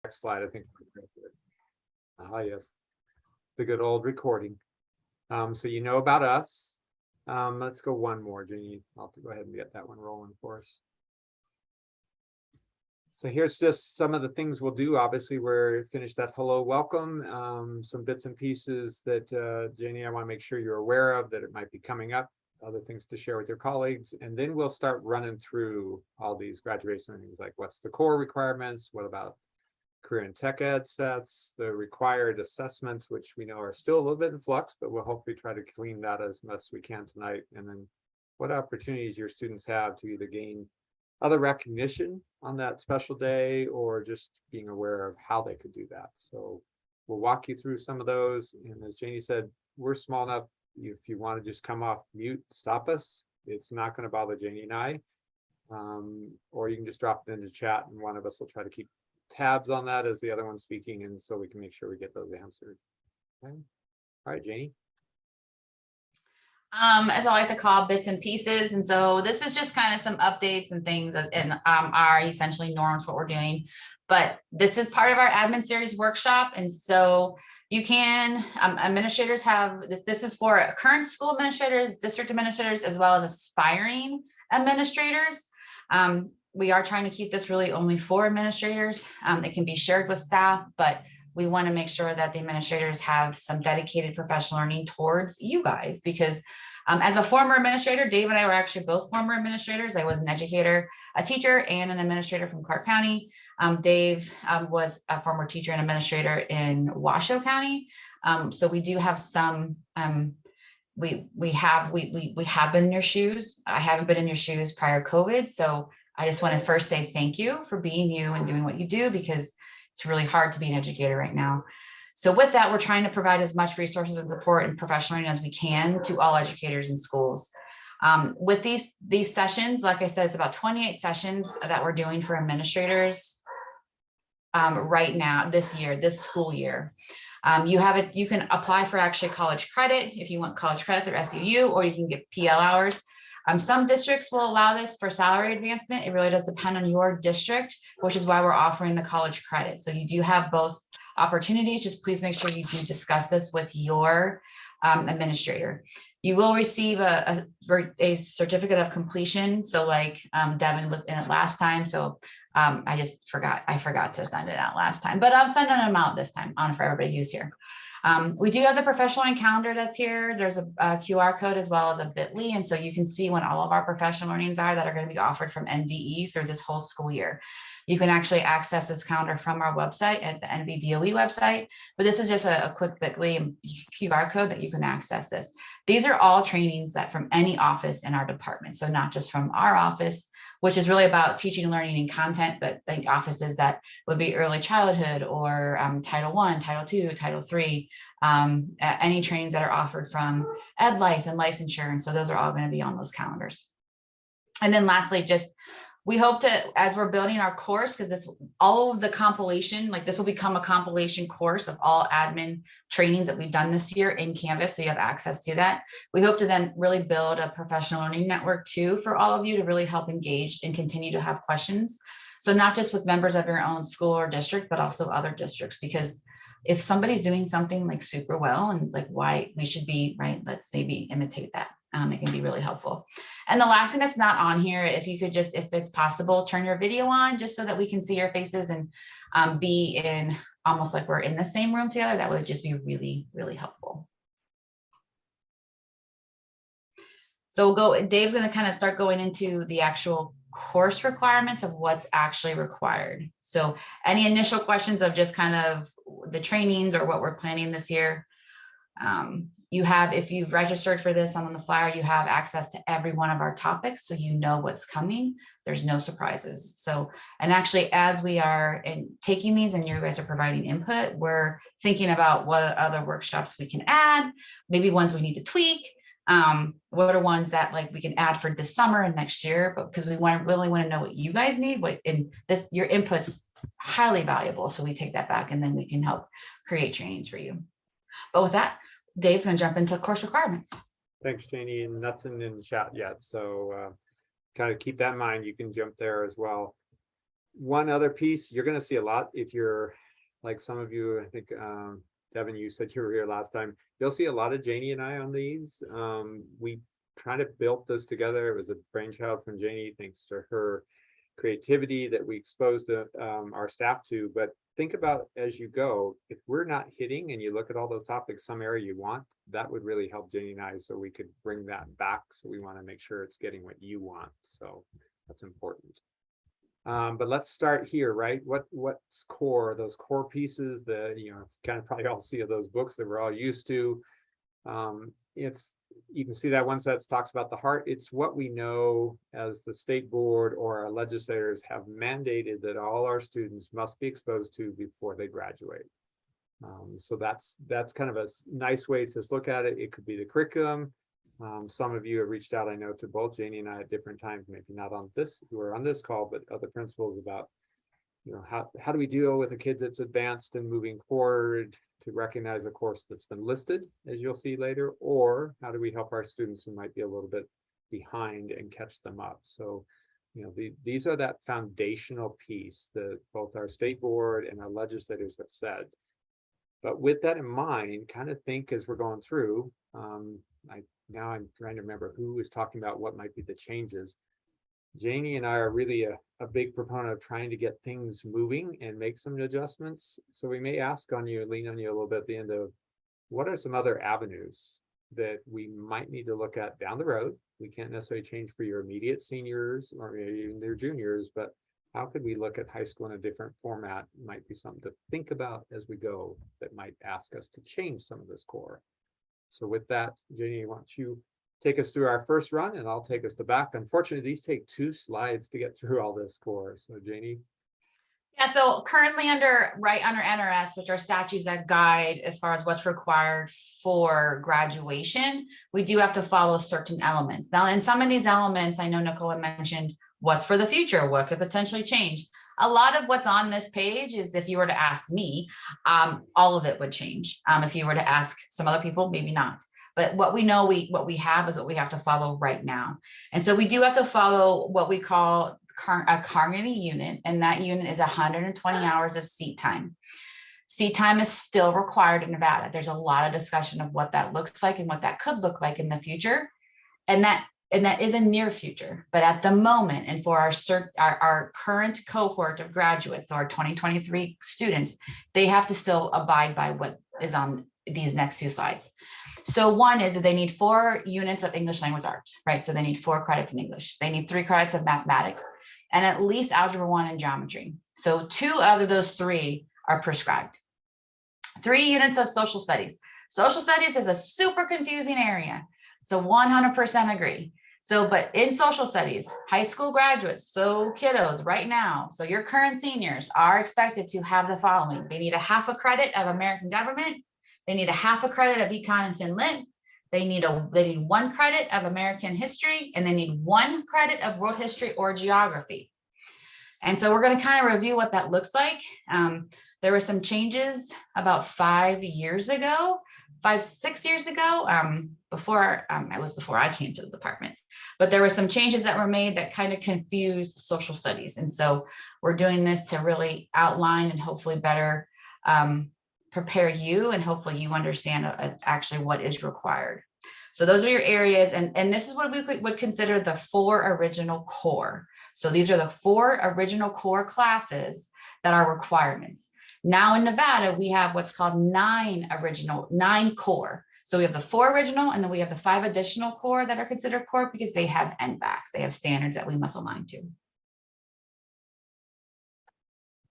next slide, I think. Ah, yes, the good old recording. So you know about us. Let's go one more, Jeannie. I'll go ahead and get that one rolling for us. So here's just some of the things we'll do. Obviously, we're finished that hello, welcome. Some bits and pieces that Jeannie, I want to make sure you're aware of, that it might be coming up, other things to share with your colleagues. And then we'll start running through all these graduation things, like what's the core requirements, what about career and tech ed sets, the required assessments, which we know are still a little bit in flux, but we'll hopefully try to clean that as much as we can tonight. And then what opportunities your students have to either gain other recognition on that special day, or just being aware of how they could do that. So we'll walk you through some of those. And as Janie said, we're small enough, if you want to just come off mute, stop us. It's not going to bother Janie and I. Or you can just drop it into chat, and one of us will try to keep tabs on that as the other one's speaking, and so we can make sure we get those answered. Okay. All right, Janie. As I like to call bits and pieces. And so this is just kind of some updates and things and are essentially norms, what we're doing. But this is part of our admin series workshop. And so you can, administrators have, this is for current school administrators, district administrators, as well as aspiring administrators. We are trying to keep this really only for administrators. It can be shared with staff, but we want to make sure that the administrators have some dedicated professional learning towards you guys, because as a former administrator, Dave and I were actually both former administrators. I was an educator, a teacher, and an administrator from Clark County. Dave was a former teacher and administrator in Washoe County. So we do have some, we have been in your shoes. I haven't been in your shoes prior to COVID. So I just want to first say thank you for being you and doing what you do, because it's really hard to be an educator right now. So with that, we're trying to provide as much resources and support and professional learning as we can to all educators in schools. With these sessions, like I said, it's about 28 sessions that we're doing for administrators right now, this school year. You can apply for actually college credit if you want college credit through SUU, or you can get PL hours. Some districts will allow this for salary advancement. It really does depend on your district, which is why we're offering the college credit. So you do have both opportunities. Just please make sure you do discuss this with your administrator. You will receive a certificate of completion. So like Devin was in it last time. So I forgot to send it out last time, but I'm sending them out this time on for everybody who's here. We do have the professional learning calendar that's here. There's a QR code as well as a bit.ly. And so you can see when all of our professional learnings are that are going to be offered from NDE through this whole school year. You can actually access this calendar from our website at the NVDOE website, but this is just a quick bit.ly QR code that you can access this. These are all trainings that from any office in our department. So not just from our office, which is really about teaching, learning, and content, but think offices that would be early childhood or Title I, Title II, Title III, any trainings that are offered from Ed Life and licensure. And so those are all going to be on those calendars. And then lastly, just we hope to, as we're building our course, because all of the compilation, like this will become a compilation course of all admin trainings that we've done this year in Canvas. So you have access to that. We hope to then really build a professional learning network too, for all of you to really help engage and continue to have questions. So not just with members of your own school or district, but also other districts, because if somebody's doing something like super well and like why we should be, right, let's maybe imitate that. It can be really helpful. And the last thing that's not on here, if you could just, if it's possible, turn your video on just so that we can see your faces and be in almost like we're in the same room together. That would just be really, really helpful. So Dave's going to kind of start going into the actual course requirements of what's actually required. So any initial questions of just kind of the trainings or what we're planning this year? You have, if you've registered for this on the flyer, you have access to every one of our topics. So you know what's coming. There's no surprises. So, and actually, as we are taking these and you guys are providing input, we're thinking about what other workshops we can add, maybe ones we need to tweak. What are ones that like we can add for this summer and next year, but because we really want to know what you guys need, your input's highly valuable. So we take that back and then we can help create trainings for you. But with that, Dave's going to jump into course requirements. Thanks, Janie. Nothing in the chat yet. So kind of keep that in mind. You can jump there as well. One other piece, you're going to see a lot if you're like some of you, I think, Devin, you said you were here last time. You'll see a lot of Janie and I on these. We kind of built this together. It was a brainchild from Janie, thanks to her creativity that we exposed our staff to. But think about as you go, if we're not hitting and you look at all those topics, some area you want, that would really help Janie and I, so we could bring that back. So we want to make sure it's getting what you want. So that's important. But let's start here, right? What's core? Those core pieces that, you know, kind of probably all see of those books that we're all used to. You can see that one set talks about the heart. It's what we know as the state board or our legislators have mandated that all our students must be exposed to before they graduate. So that's kind of a nice way to look at it. It could be the curriculum. Some of you have reached out, I know, to both Janie and I at different times, maybe not on this, who are on this call, but other principals about, you know, how do we deal with a kid that's advanced and moving forward to recognize a course that's been listed, as you'll see later, or how do we help our students who might be a little bit behind and catch them up? So, you know, these are that foundational piece that both our state board and our legislators have said. But with that in mind, kind of think as we're going through, now I'm trying to remember who was talking about what might be the changes. Janie and I are really a big proponent of trying to get things moving and make some adjustments. So we may ask on you, lean on you a little bit at the end of what are some other avenues that we might need to look at down the road. We can't necessarily change for your immediate seniors or even their juniors, but how could we look at high school in a different format? Might be something to think about as we go that might ask us to change some of this core. So with that, Janie, why don't you take us through our first run and I'll take us to back. Unfortunately, these take 2 slides to get through all this core. So Janie. Yeah, so currently under NRS, which are statutes that guide as far as what's required for graduation, we do have to follow certain elements. Now, in some of these elements, I know Nicole had mentioned what's for the future, what could potentially change. A lot of what's on this page is, if you were to ask me, all of it would change. If you were to ask some other people, maybe not. But what we know, what we have is what we have to follow right now. And so we do have to follow what we call a Carnegie unit, and that unit is 120 hours of seat time. Seat time is still required in Nevada. There's a lot of discussion of what that looks like and what that could look like in the future. And that is a near future, but at the moment, and for our current cohort of graduates, so our 2023 students, they have to still abide by what is on these next 2 slides. So one is that they need 4 units of English language arts, right? So they need 4 credits in English. They need 3 credits of mathematics and at least algebra 1 and geometry. So 2 out of those 3 are prescribed. 3 units of social studies. Social studies is a super confusing area. So 100% agree. So, but in social studies, high school graduates, so kiddos right now, so your current seniors are expected to have the following. They need a half a credit of American government. They need a half a credit of econ and fin lit. They need 1 credit of American history, and they need 1 credit of world history or geography. And so we're going to kind of review what that looks like. There were some changes about 5 years ago, 6 years ago, before I came to the department, but there were some changes that were made that kind of confused social studies. And so we're doing this to really outline and hopefully better prepare you, and hopefully you understand actually what is required. So those are your areas, and this is what we would consider the 4 original core. So these are the 4 original core classes that are requirements. Now in Nevada, we have what's called 9 core. So we have the 4 original, and then we have the 5 additional core that are considered core because they have NBACs. They have standards that we must align to.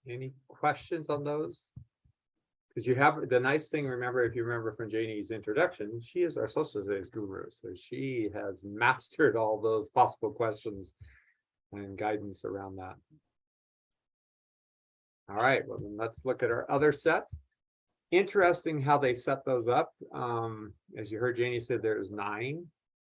Any questions on those? Because you have the nice thing, remember, if you remember from Janie's introduction, she is our social studies guru. So she has mastered all those possible questions and guidance around that. All right, well, then let's look at our other set. Interesting how they set those up. As you heard Janie said, there's 9.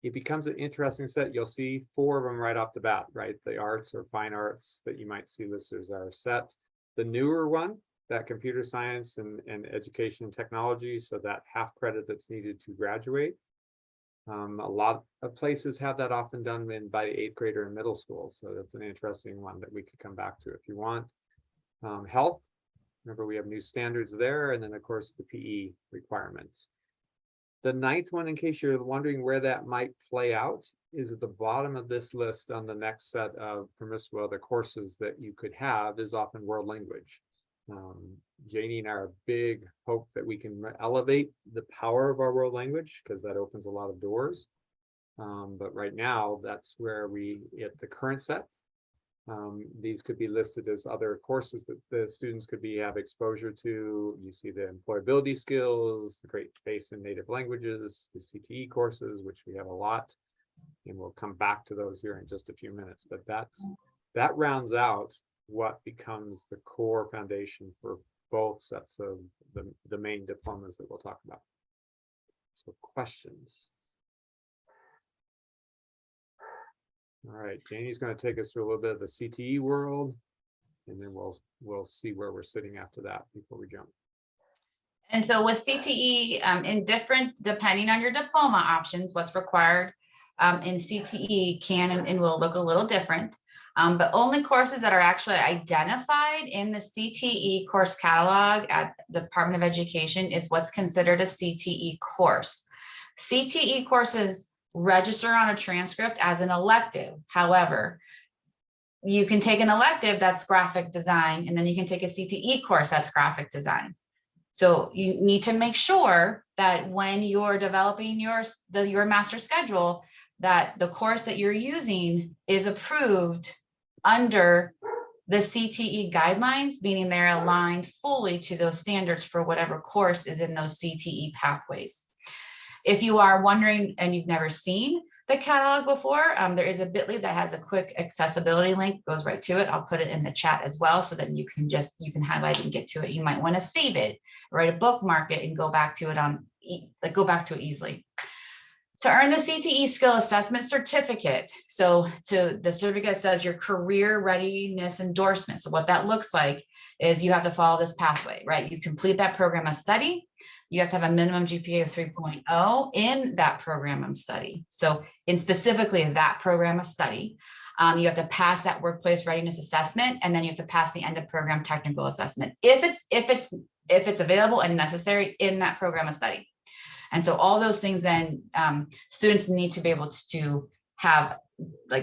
It becomes an interesting set. You'll see 4 of them right off the bat, right? The arts or fine arts that you might see listed as our set. The newer one, that computer science and education and technology, so that half credit that's needed to graduate. A lot of places have that often done by the 8th grader in middle school. So that's an interesting one that we could come back to if you want. Health, remember we have new standards there. And then of course the PE requirements. The 9th one, in case you're wondering where that might play out, is at the bottom of this list on the next set of permissible other courses that you could have is often world language. Janie and I are big hope that we can elevate the power of our world language because that opens a lot of doors. But right now, that's where we, at the current set, these could be listed as other courses that the students could have exposure to. You see the employability skills, the Great Basin native languages, the CTE courses, which we have a lot. And we'll come back to those here in just a few minutes. But that rounds out what becomes the core foundation for both sets of the main diplomas that we'll talk about. So questions. All right, Janie's going to take us through a little bit of the CTE world, and then we'll see where we're sitting after that before we jump. And so with CTE, depending on your diploma options, what's required in CTE can and will look a little different. But only courses that are actually identified in the CTE course catalog at the Department of Education is what's considered a CTE course. CTE courses register on a transcript as an elective. However, you can take an elective that's graphic design, and then you can take a CTE course that's graphic design. So you need to make sure that when you're developing your master schedule, that the course that you're using is approved under the CTE guidelines, meaning they're aligned fully to those standards for whatever course is in those CTE pathways. If you are wondering and you've never seen the catalog before, there is a bit.ly that has a quick accessibility link, goes right to it. I'll put it in the chat as well, so that you can highlight it and get to it. You might want to save it, write a bookmark it, and go back to it easily. To earn the CTE skill assessment certificate, so the certificate says your career readiness endorsement. So what that looks like is you have to follow this pathway, right? You complete that program of study. You have to have a minimum GPA of 3.0 in that program of study. So in specifically that program of study, you have to pass that workplace readiness assessment, and then you have to pass the end of program technical assessment if it's available and necessary in that program of study. And so all those things then students need to be able to have,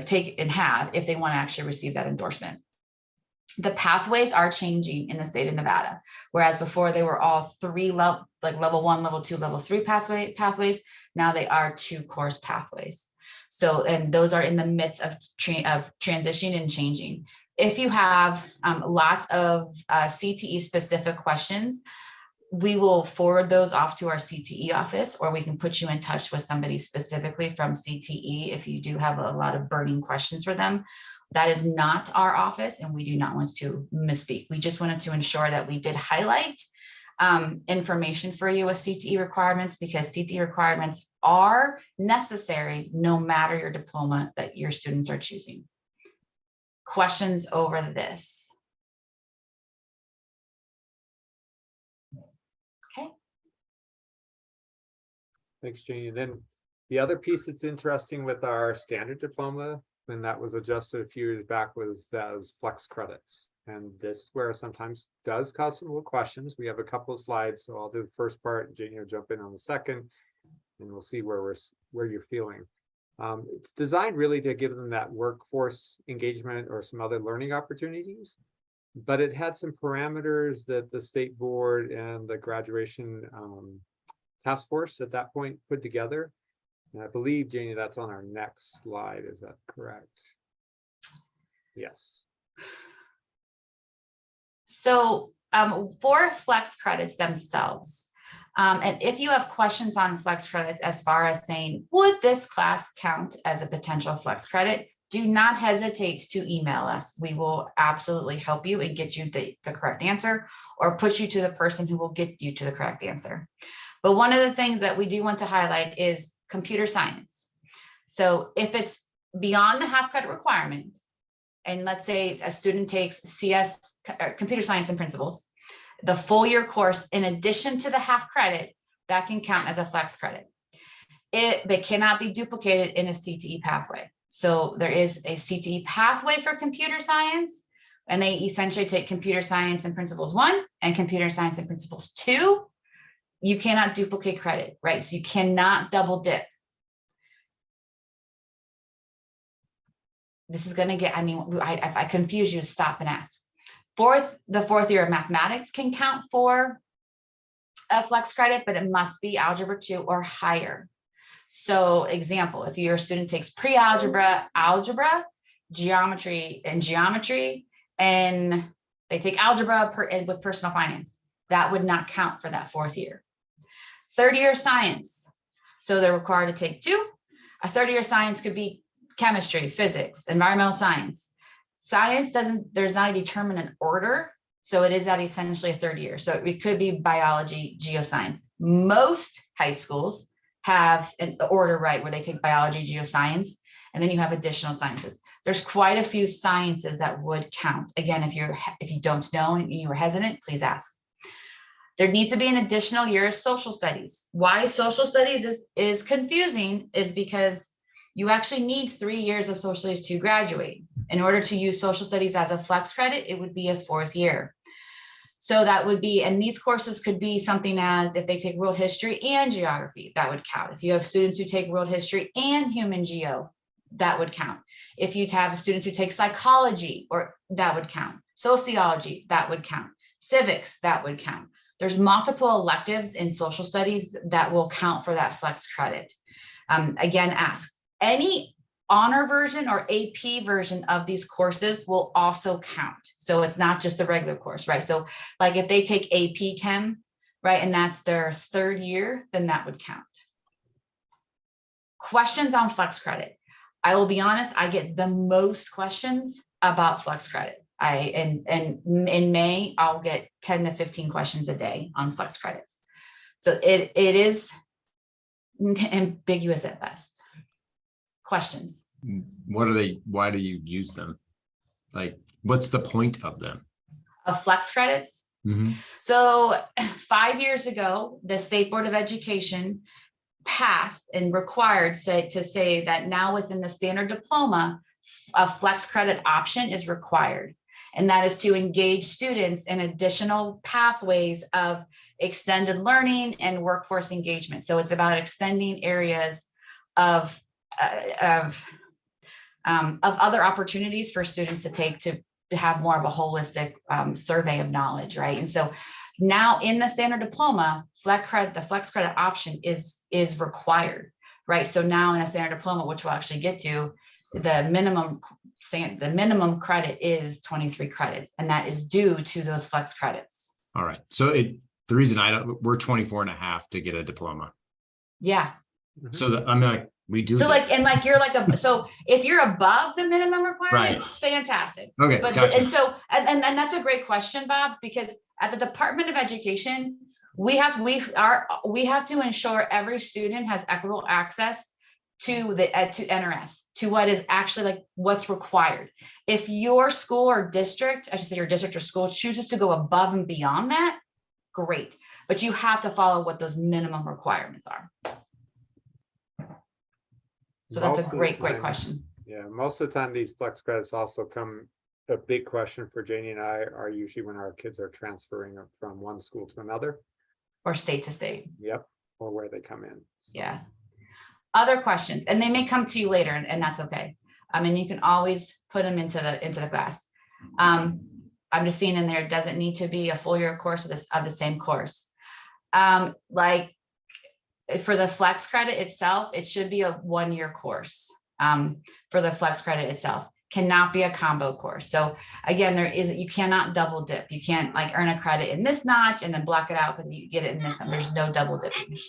take and have if they want to actually receive that endorsement. The pathways are changing in the state of Nevada, whereas before they were all level 1, level 2, level 3 pathways. Now they are 2 course pathways. So, and those are in the midst of transitioning and changing. If you have lots of CTE specific questions, we will forward those off to our CTE office, or we can put you in touch with somebody specifically from CTE if you do have a lot of burning questions for them. That is not our office, and we do not want to misspeak. We just wanted to ensure that we did highlight information for you with CTE requirements, because CTE requirements are necessary no matter your diploma that your students are choosing. Questions over this? Okay. Thanks, Janie. Then the other piece that's interesting with our standard diploma, when that was adjusted a few years back, was flex credits. And this where sometimes does cause some little questions. We have a couple of slides, so I'll do the first part, and Janie will jump in on the second, and we'll see where you're feeling. It's designed really to give them that workforce engagement or some other learning opportunities, but it had some parameters that the state board and the graduation task force at that point put together. And I believe, Janie, that's on our next slide. Is that correct? Yes. So for flex credits themselves, and if you have questions on flex credits as far as saying, would this class count as a potential flex credit, do not hesitate to email us. We will absolutely help you and get you the correct answer, or push you to the person who will get you to the correct answer. But one of the things that we do want to highlight is computer science. So if it's beyond the half credit requirement, and let's say a student takes CS, computer science and principles, the full year course, in addition to the half credit, that can count as a flex credit. They cannot be duplicated in a CTE pathway. So there is a CTE pathway for computer science, and they essentially take computer science and principles 1 and computer science and principles 2. You cannot duplicate credit, right? So you cannot double dip. This is going to get, I mean, if I confuse you, stop and ask. The fourth year of mathematics can count for a flex credit, but it must be algebra 2 or higher. So example, if your student takes pre-algebra, algebra, geometry, and they take algebra with personal finance, that would not count for that fourth year. Third year science. So they're required to take 2. A third year science could be chemistry, physics, environmental science. Science there's not a determinate order. So it is that essentially a third year. So it could be biology, geoscience. Most high schools have an order, right, where they take biology, geoscience, and then you have additional sciences. There's quite a few sciences that would count. Again, if you don't know and you were hesitant, please ask. There needs to be an additional year of social studies. Why social studies is confusing is because you actually need 3 years of social studies to graduate. In order to use social studies as a flex credit, it would be a 4th year. So that would be, and these courses could be something as if they take world history and geography, that would count. If you have students who take world history and human geo, that would count. If you have students who take psychology, or that would count. Sociology, that would count. Civics, that would count. There's multiple electives in social studies that will count for that flex credit. Again, ask. Any honor version or AP version of these courses will also count. So it's not just the regular course, right? So like if they take AP Chem, right, and that's their 3rd year, then that would count. Questions on flex credit. I will be honest, I get the most questions about flex credit. And in May, I'll get 10 to 15 questions a day on flex credits. So it is ambiguous at best. Questions? What are they? Why do you use them? Like, what's the point of them? Of flex credits? Mm-hmm. So 5 years ago, the State Board of Education passed and required to say that now within the standard diploma, a flex credit option is required. And that is to engage students in additional pathways of extended learning and workforce engagement. So it's about extending areas of other opportunities for students to take to have more of a holistic survey of knowledge, right? And so now in the standard diploma, the flex credit option is required, right? So now in a standard diploma, which we'll actually get to, the minimum credit is 23 credits, and that is due to those flex credits. All right. So the reason we're 24 and a half to get a diploma. Yeah. So I'm like, we do. So like, and like, you're like so if you're above the minimum requirement, right. Fantastic. Okay. But gotcha. and so, and that's a great question, Bob, because at the Department of Education, we have to ensure every student has equitable access to NRS, to what is actually like what's required. If your school or district, I should say your district or school, chooses to go above and beyond that, great. But you have to follow what those minimum requirements are. So that's a great question. Yeah, most of the time these flex credits also come, a big question for Janie and I are usually when our kids are transferring from one school to another. Or state to state. Yep, or where they come in. So. Yeah. Other questions, and they may come to you later, and that's okay. I mean, you can always put them into the class. I'm just seeing in there, it doesn't need to be a full year course of the same course. Like for the flex credit itself, it should be a 1-year course. For the flex credit itself, cannot be a combo course. So again, you cannot double dip. You can't like earn a credit in this notch and then block it out because you get it in this. There's no double dipping.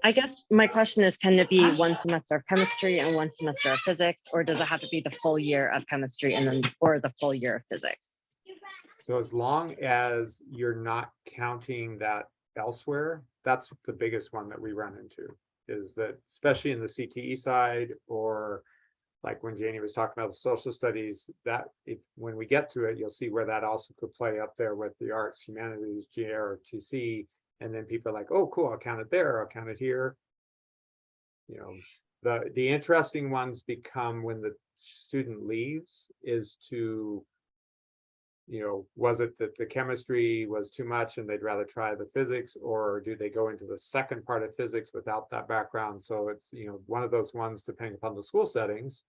I guess my question is, can it be 1 semester of chemistry and 1 semester of physics, or does it have to be the full year of chemistry and then or the full year of physics? So as long as you're not counting that elsewhere, that's the biggest one that we run into, is that especially in the CTE side, or like when Janie was talking about the social studies, that when we get to it, you'll see where that also could play up there with the arts, humanities, GR, TC. And then people are like, oh, cool, I'll count it there, I'll count it here. you know, the interesting ones become when the student leaves is to, you know, was it that the chemistry was too much and they'd rather try the physics, or do they go into the second part of physics without that background? So it's, you know, one of those ones, depending upon the school settings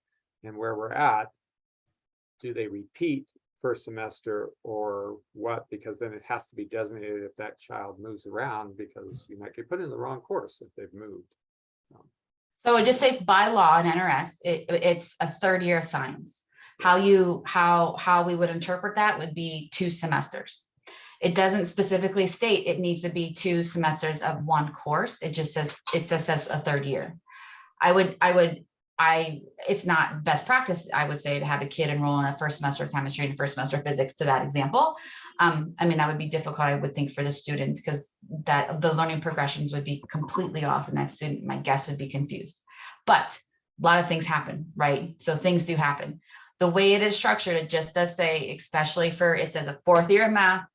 and where we're at, do they repeat first semester or what? Because then it has to be designated if that child moves around, because you might get put in the wrong course if they've moved. So I just say by law in NRS, it's a third year of science. How we would interpret that would be 2 semesters. It doesn't specifically state it needs to be 2 semesters of one course. It just says a third year. It's not best practice, I would say, to have a kid enroll in a first semester of chemistry and first semester of physics to that example. I mean, that would be difficult, I would think, for the student, because that the learning progressions would be completely off and that student, my guess, would be confused. But a lot of things happen, right? So things do happen. The way it is structured, it just does say, especially for, it says a 4th year of math,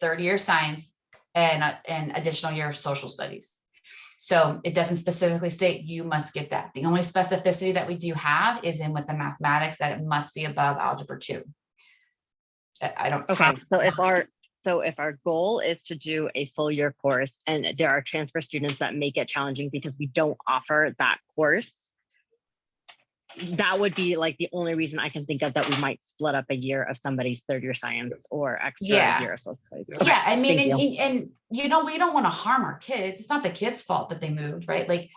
3rd year of science, and an additional year of social studies. So it doesn't specifically state you must get that. The only specificity that we do have is in with the mathematics, that it must be above algebra 2. I don't. Okay, so if our goal is to do a full year course and there are transfer students that make it challenging because we don't offer that course, that would be like the only reason I can think of that we might split up a year of somebody's 3rd year science or extra year of social studies. Okay, Yeah, I mean, thank you. and you know, we don't want to harm our kids. It's not the kids' fault that they moved, right? Like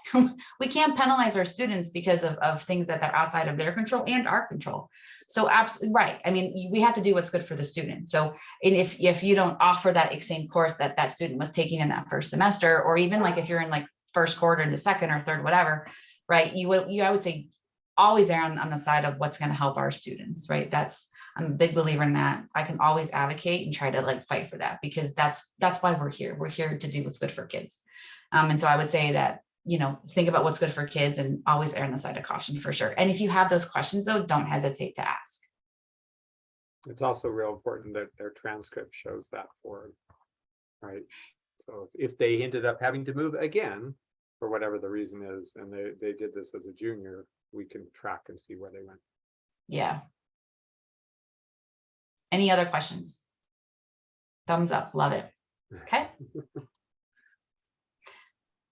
we can't penalize our students because of things that they're outside of their control and our control. So absolutely right. I mean, we have to do what's good for the student. So and if you don't offer that same course that student was taking in that first semester, or even like if you're in like first quarter into second or third, whatever, right? I would say always err on the side of what's going to help our students, right? I'm a big believer in that. I can always advocate and try to like fight for that, because that's why we're here. We're here to do what's good for kids. And so I would say that, you know, think about what's good for kids and always err on the side of caution for sure. And if you have those questions though, don't hesitate to ask. It's also real important that their transcript shows that forward, right? So if they ended up having to move again, for whatever the reason is, and they did this as a junior, we can track and see where they went. Yeah. Any other questions? Thumbs up, love it. Okay.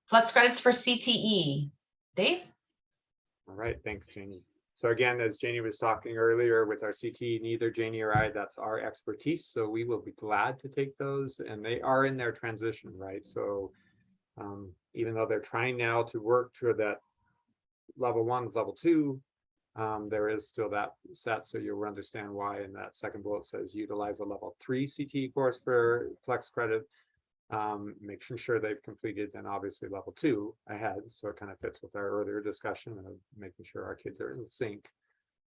Flex credits for CTE. Dave? All right, thanks, Janie. So again, as Janie was talking earlier with our CTE, neither Janie or I, that's our expertise. So we will be glad to take those, and they are in their transition, right? So even though they're trying now to work toward that level 1's level 2, there is still that set. So you'll understand why in that second bullet says utilize a level 3 CTE course for flex credit, making sure they've completed then obviously level 2 ahead. So it kind of fits with our earlier discussion of making sure our kids are in sync.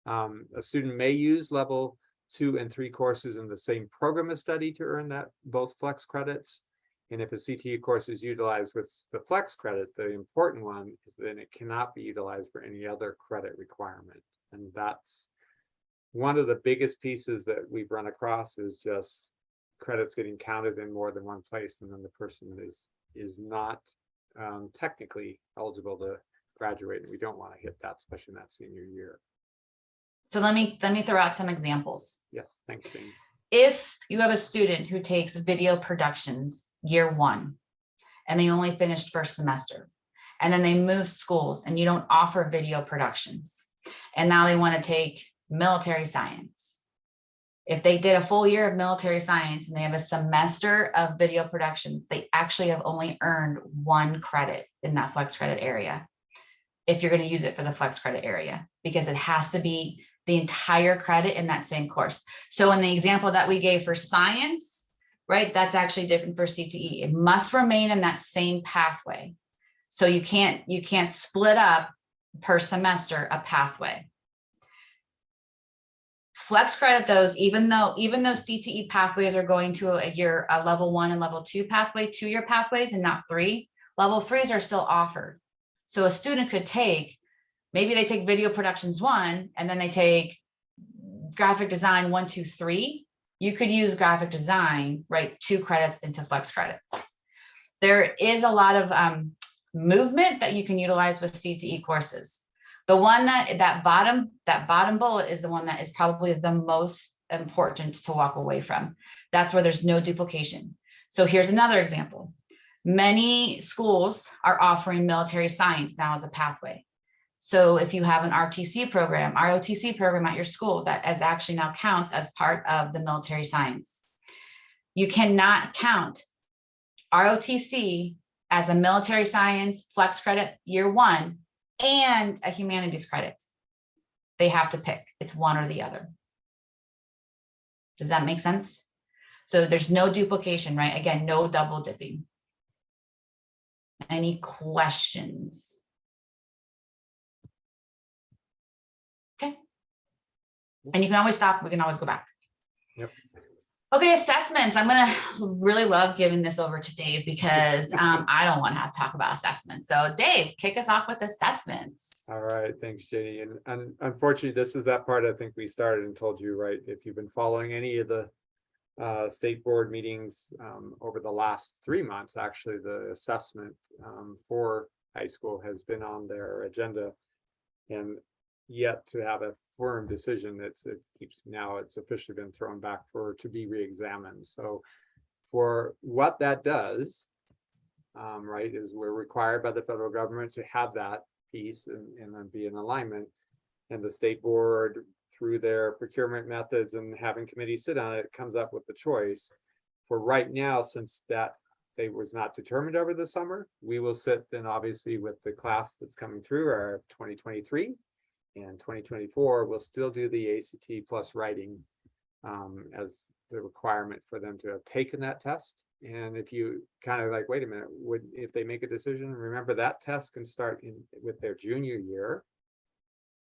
A student may use level 2 and 3 courses in the same program of study to earn that both flex credits. And if a CTE course is utilized with the flex credit, the important one is that it cannot be utilized for any other credit requirement. And that's one of the biggest pieces that we've run across, is just credits getting counted in more than one place, and then the person is not technically eligible to graduate. And we don't want to hit that, especially in that senior year. So let me throw out some examples. Yes, thanks, Jane. If you have a student who takes video productions year 1 and they only finished first semester, and then they move schools and you don't offer video productions, and now they want to take military science. If they did a full year of military science and they have a semester of video productions, they actually have only earned 1 credit in that flex credit area, if you're going to use it for the flex credit area, because it has to be the entire credit in that same course. So in the example that we gave for science, right, that's actually different for CTE. It must remain in that same pathway. So you can't split up per semester a pathway. Flex credit those, even though CTE pathways are going to a level 1 and level 2 pathway, 2-year pathways and not 3, level 3s are still offered. So a student could take, maybe they take video productions 1 and then they take graphic design 1, 2, 3. You could use graphic design, right, 2 credits into flex credits. There is a lot of movement that you can utilize with CTE courses. The one that bottom bullet is the one that is probably the most important to walk away from. That's where there's no duplication. So here's another example. Many schools are offering military science now as a pathway. So if you have an ROTC program at your school, that as actually now counts as part of the military science. You cannot count ROTC as a military science flex credit year one and a humanities credit. They have to pick. It's one or the other. Does that make sense? So there's no duplication, right? Again, no double dipping. Any questions? Okay. And you can always stop. We can always go back. Yep. Okay, assessments. I'm going to really love giving this over to Dave because I don't want to have to talk about assessments. So Dave, kick us off with assessments. All right, thanks, Jenny. And unfortunately, this is that part I think we started and told you, right? If you've been following any of the state board meetings over the last 3 months, actually, the assessment for high school has been on their agenda, and yet to have a firm decision. It's officially been thrown back to be re-examined. So for what that does, right, is we're required by the federal government to have that piece and then be in alignment, and the state board, through their procurement methods and having committees sit on it, comes up with the choice. For right now, since that they was not determined over the summer, we will sit then obviously with the class that's coming through our 2023 and 2024. We'll still do the ACT plus writing as the requirement for them to have taken that test. And if you kind of like, wait a minute, if they make a decision, remember that test can start with their junior year.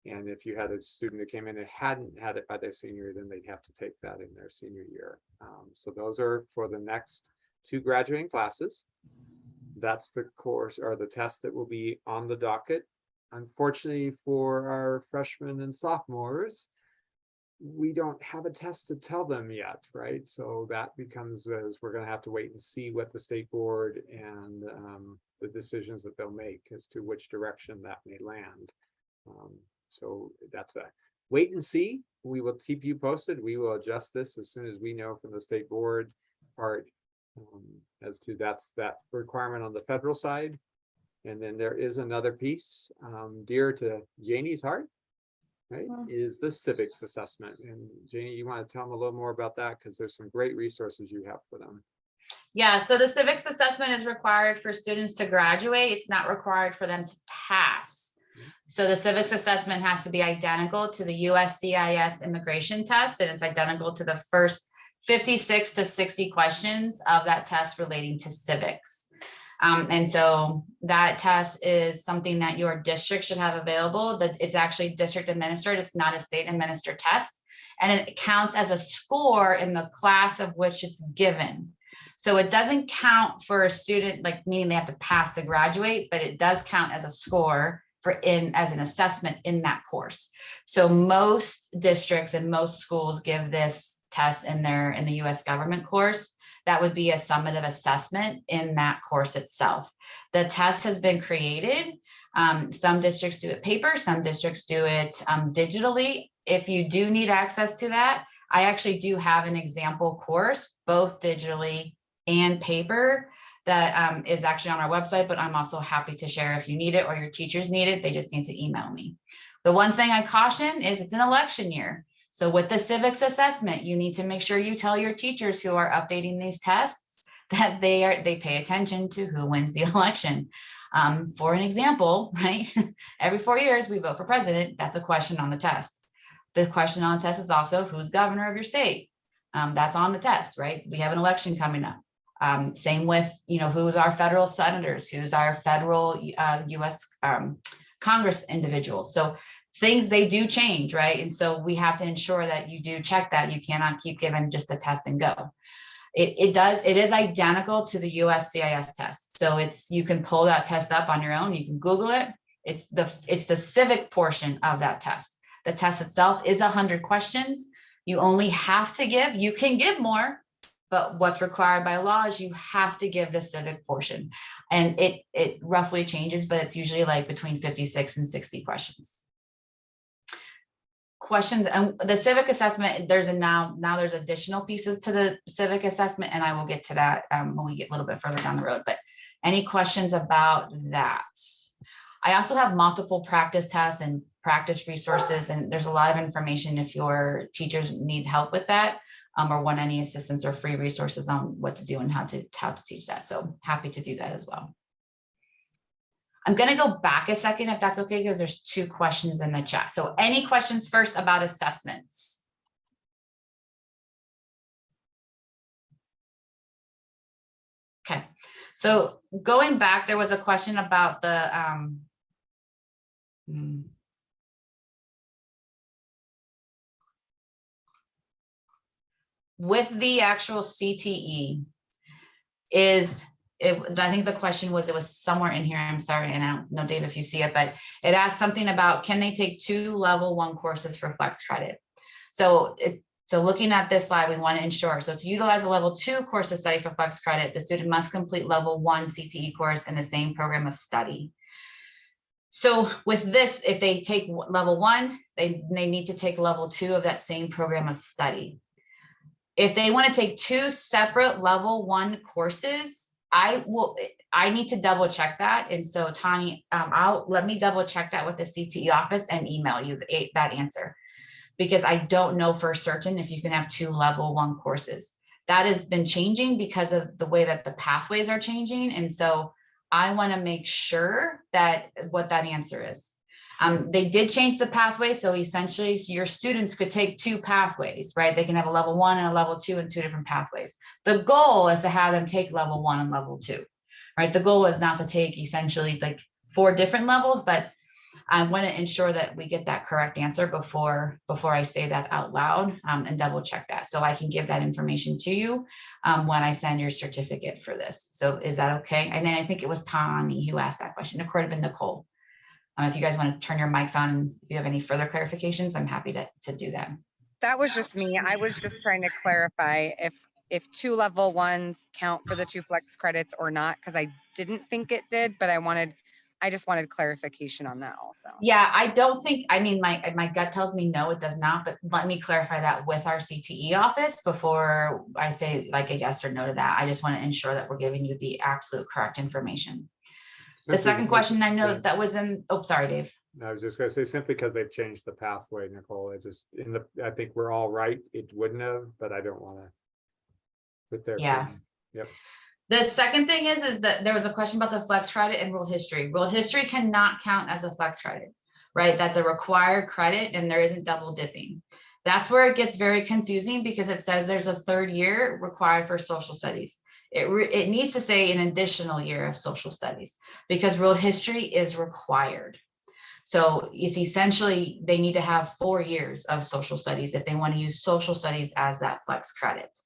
And if you had a student that came in and hadn't had it by their senior year, then they'd have to take that in their senior year. So those are for the next 2 graduating classes. That's the course or the test that will be on the docket. Unfortunately for our freshmen and sophomores, we don't have a test to tell them yet, right? So that becomes as we're going to have to wait and see what the state board and the decisions that they'll make as to which direction that may land. So that's a wait and see. We will keep you posted. We will adjust this as soon as we know from the state board part as to that requirement on the federal side. And then there is another piece dear to Janie's heart, right, is the civics assessment. And Janie, you want to tell them a little more about that because there's some great resources you have for them. Yeah, so the civics assessment is required for students to graduate. It's not required for them to pass. So the civics assessment has to be identical to the USCIS immigration test, and it's identical to the first 56 to 60 questions of that test relating to civics. And so that test is something that your district should have available. That it's actually district administered. It's not a state administered test, and it counts as a score in the class of which it's given. So it doesn't count for a student, like meaning they have to pass to graduate, but it does count as a score as an assessment in that course. So most districts and most schools give this test in the US government course. That would be a summative assessment in that course itself. The test has been created. Some districts do it paper, some districts do it digitally. If you do need access to that, I actually do have an example course, both digitally and paper, that is actually on our website, but I'm also happy to share if you need it or your teachers need it. They just need to email me. The one thing I caution is it's an election year. So with the civics assessment, you need to make sure you tell your teachers who are updating these tests that they pay attention to who wins the election. For an example, right? Every 4 years we vote for president. That's a question on the test. The question on the test is also who's governor of your state. That's on the test, right? We have an election coming up. Same with, who's our federal senators, who's our federal US Congress individuals. So things, they do change, right? And so we have to ensure that you do check that. You cannot keep giving just a test and go. It is identical to the USCIS test. So you can pull that test up on your own. You can Google it. It's the civic portion of that test. The test itself is 100 questions. You only have to you can give more, but what's required by law is you have to give the civic portion. And it roughly changes, but it's usually like between 56 and 60 questions. Questions and the civic assessment, there's now there's additional pieces to the civic assessment, and I will get to that when we get a little bit further down the road. But any questions about that? I also have multiple practice tests and practice resources, and there's a lot of information if your teachers need help with that, or want any assistance or free resources on what to do and how to teach that. So happy to do that as well. I'm going to go back a second if that's okay, because there's 2 questions in the chat. So any questions first about assessments? Okay, so going back, there was a question about the with the actual CTE I think the question was, it was somewhere in here, I'm sorry, and I don't know, Dave, if you see it, but it asked something about, can they take 2 level 1 courses for flex credit? So looking at this slide, we want to ensure, so to utilize a level 2 course of study for flex credit, the student must complete level 1 CTE course in the same program of study. So with this, if they take level 1, they need to take level 2 of that same program of study. If they want to take 2 separate level 1 courses, I need to double check that. And so Tani, let me double check that with the CTE office and email you that answer, because I don't know for certain if you can have 2 level 1 courses. That has been changing because of the way that the pathways are changing. And so I want to make sure that what that answer is. They did change the pathway. So essentially, your students could take 2 pathways, right? They can have a level 1 and a level 2 and 2 different pathways. The goal is to have them take level 1 and level 2, right? The goal is not to take essentially like 4 different levels, but I want to ensure that we get that correct answer before I say that out loud, and double check that. So I can give that information to you when I send your certificate for this. So is that okay? And then I think it was Tani who asked that question. It could have been Nicole. If you guys want to turn your mics on, if you have any further clarifications, I'm happy to do that. That was just me. I was just trying to clarify if 2 level 1s count for the 2 flex credits or not, because I didn't think it did, but I just wanted clarification on that also. Yeah, I don't think, I mean, my gut tells me no, it does not, but let me clarify that with our CTE office before I say like a yes or no to that. I just want to ensure that we're giving you the absolute correct information. The second question, I know that was in, oh, sorry, Dave. I was just gonna say, simply because they've changed the pathway, Nicole, I think we're all right. It wouldn't have, but I don't want to put their. Yeah. Yep. The second thing is that there was a question about the flex credit and world history. World history cannot count as a flex credit, right? That's a required credit and there isn't double dipping. That's where it gets very confusing, because it says there's a 3rd year required for social studies. It needs to say an additional year of social studies, because world history is required. So it's essentially, they need to have 4 years of social studies if they want to use social studies as that flex credit.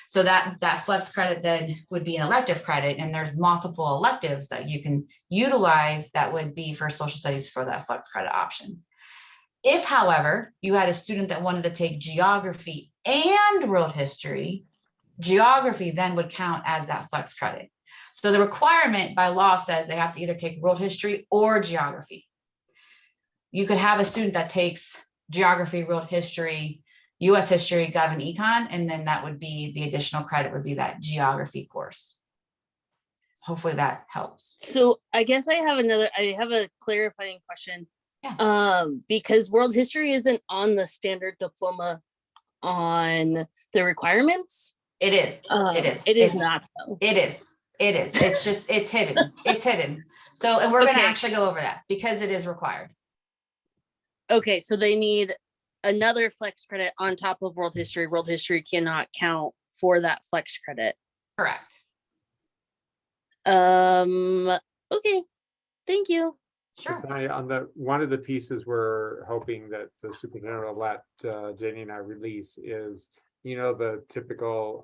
So that flex credit then would be an elective credit, and there's multiple electives that you can utilize that would be for social studies for that flex credit option. If, however, you had a student that wanted to take geography and world history, geography then would count as that flex credit. So the requirement by law says they have to either take world history or geography. You could have a student that takes geography, world history, US history, gov and econ, and then that would be the additional credit would be that geography course. So hopefully that helps. So I guess I have a clarifying question. Yeah. Because world history isn't on the standard diploma on the requirements. It is. It is. It is not though. It is. It is. It's just, it's hidden. It's hidden. So, and we're going to actually go over that because it is required. Okay. So they need another flex credit on top of world history. World history cannot count for that flex credit. Correct. Okay. Thank you. Sure. On one of the pieces we're hoping that the superintendent will let Janie and I release is, the typical,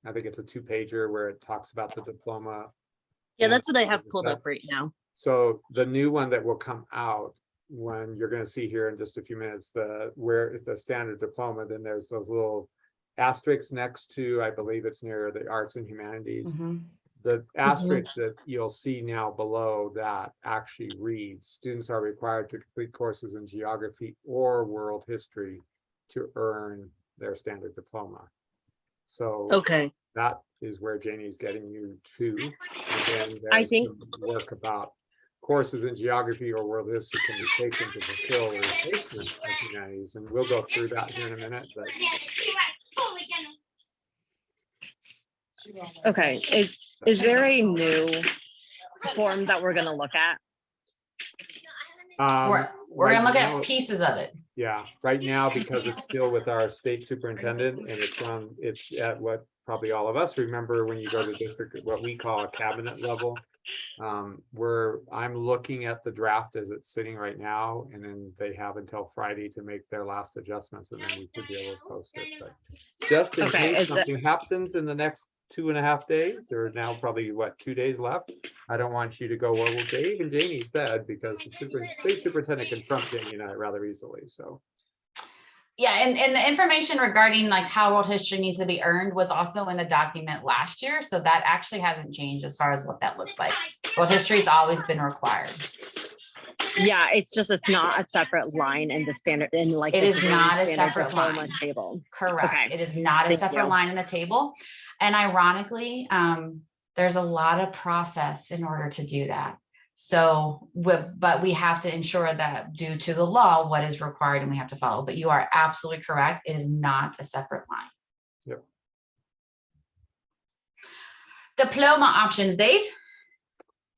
I think it's a 2-pager where it talks about the diploma. Yeah, that's what I have pulled up right now. So the new one that will come out, when you're going to see here in just a few minutes, where is the standard diploma, then there's those little asterisk next to, I believe it's near the arts and humanities. Mhm. The asterisk that you'll see now below that actually reads, students are required to complete courses in geography or world history to earn their standard diploma. So Okay. that is where Janie's getting you to. And then I there's think- some work about courses in geography or world history can be taken to fulfill the replacement of humanities. And we'll go through that here in a minute, but Okay, is there a new form that we're gonna look at? We're gonna right look now- at pieces of it. Yeah, right now, because it's still with our state superintendent and it's at what probably all of us remember when you go to district, what we call a cabinet level. I'm looking at the draft as it's sitting right now, and then they have until Friday to make their last adjustments, and then we should be able to post it. But just in Okay, case is that- something happens in the next 2.5 days, there are now probably, what, 2 days left? I don't want you to go, well, Dave and Janie said, because the state superintendent can trump Janie and I rather easily, so. Yeah, and the information regarding like how world history needs to be earned was also in the document last year. So that actually hasn't changed as far as what that looks like. World history's always been required. Yeah, it's not a separate line in the standard, in like. It the is degree not a standard separate diploma line. Table. Correct. Okay. It is not a Thank separate you. line in the table. And ironically, there's a lot of process in order to do that. So, but we have to ensure that due to the law, what is required and we have to follow. But you are absolutely correct. It is not a separate line. Yep. Diploma options, Dave.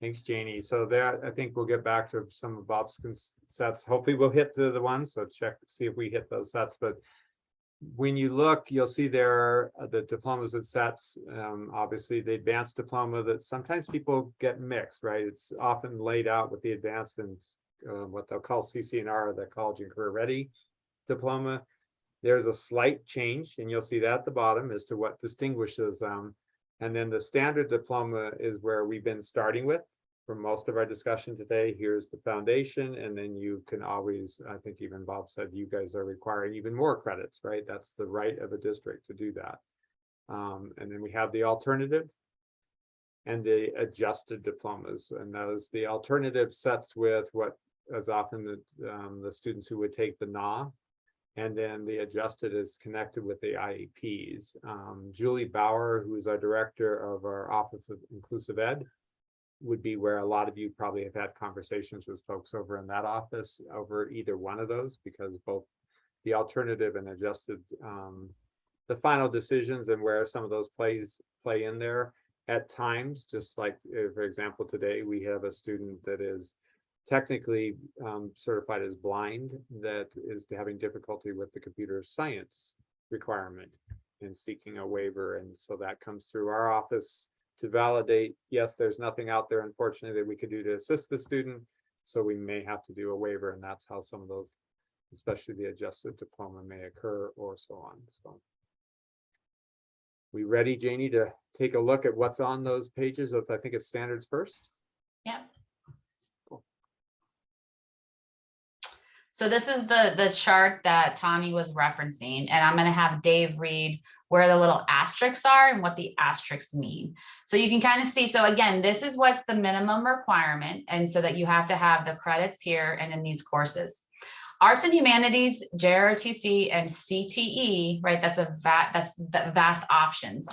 Thanks, Janie. So that, I think we'll get back to some of Bob's sets. Hopefully we'll hit the ones, so check, see if we hit those sets. But when you look, you'll see there are the diplomas and sets. Obviously, the advanced diploma that sometimes people get mixed, right? It's often laid out with the advanced and what they'll call CCNR, the College and Career Ready diploma. There's a slight change, and you'll see that at the bottom as to what distinguishes them. And then the standard diploma is where we've been starting with for most of our discussion today. Here's the foundation, and then you can always, I think even Bob said, you guys are requiring even more credits, right? That's the right of a district to do that. And then we have the alternative and the adjusted diplomas, and those, the alternative sets with what is often the students who would take the NA. And then the adjusted is connected with the IEPs. Julie Bauer, who is our director of our Office of Inclusive Ed, would be where a lot of you probably have had conversations with folks over in that office over either one of those, because both the alternative and adjusted, the final decisions and where some of those play in there at times, just like, for example, today we have a student that is technically certified as blind that is having difficulty with the computer science requirement and seeking a waiver. And so that comes through our office to validate, yes, there's nothing out there, unfortunately, that we could do to assist the student. So we may have to do a waiver, and that's how some of those, especially the adjusted diploma, may occur, or so on. So we ready, Janie, to take a look at what's on those pages of, I think it's standards first? Yep. So this is the chart that Tommy was referencing, and I'm going to have Dave read where the little asterisks are and what the asterisks mean. So you can kind of see, so again, this is what's the minimum requirement, and so that you have to have the credits here and in these courses. Arts and Humanities, JROTC, and CTE, right? That's the vast options.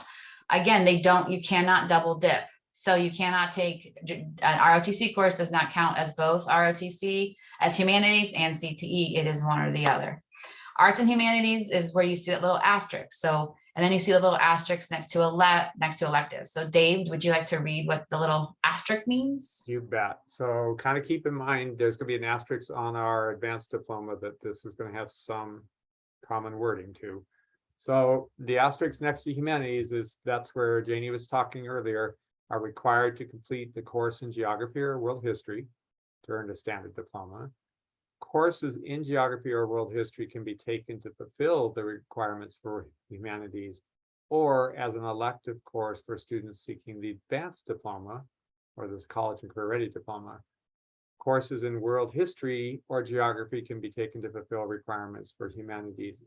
Again, you cannot double dip. So you cannot take an ROTC course, does not count as both ROTC as humanities and CTE. It is one or the other. Arts and humanities is where you see that little asterisk. So, and then you see the little asterisk next to elective. So Dave, would you like to read what the little asterisk means? You bet. So kind of keep in mind, there's going to be an asterisk on our advanced diploma that this is going to have some common wording to. So the asterisk next to humanities that's where Janie was talking earlier, are required to complete the course in geography or world history to earn a standard diploma. Courses in geography or world history can be taken to fulfill the requirements for humanities, or as an elective course for students seeking the advanced diploma or this college and career ready diploma. Courses in world history or geography can be taken to fulfill requirements for humanities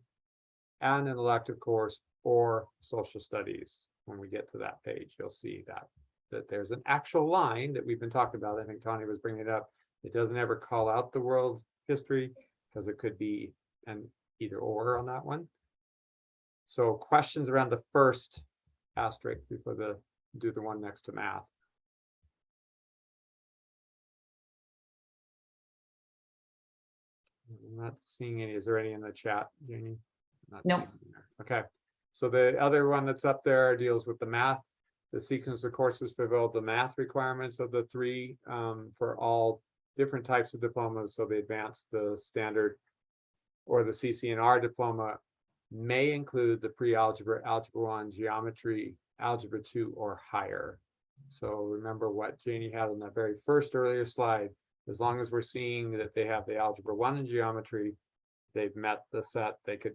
and an elective course or social studies. When we get to that page, you'll see that there's an actual line that we've been talking about. I think Tanya was bringing it up. It doesn't ever call out the world history because it could be an either or on that one. So questions around the first asterisk before do the one next to math. I'm not seeing any. Is there any in the chat, Janie? Not Nope. seeing any there. Okay. So the other one that's up there deals with the math. The sequence of courses fulfill the math requirements of the three for all different types of diplomas. So the advanced, the standard, or the CCNR diploma may include the pre-algebra, algebra 1, geometry, algebra 2, or higher. So remember what Janie had on that very first earlier slide. As long as we're seeing that they have the algebra 1 and geometry, they've met the set, they could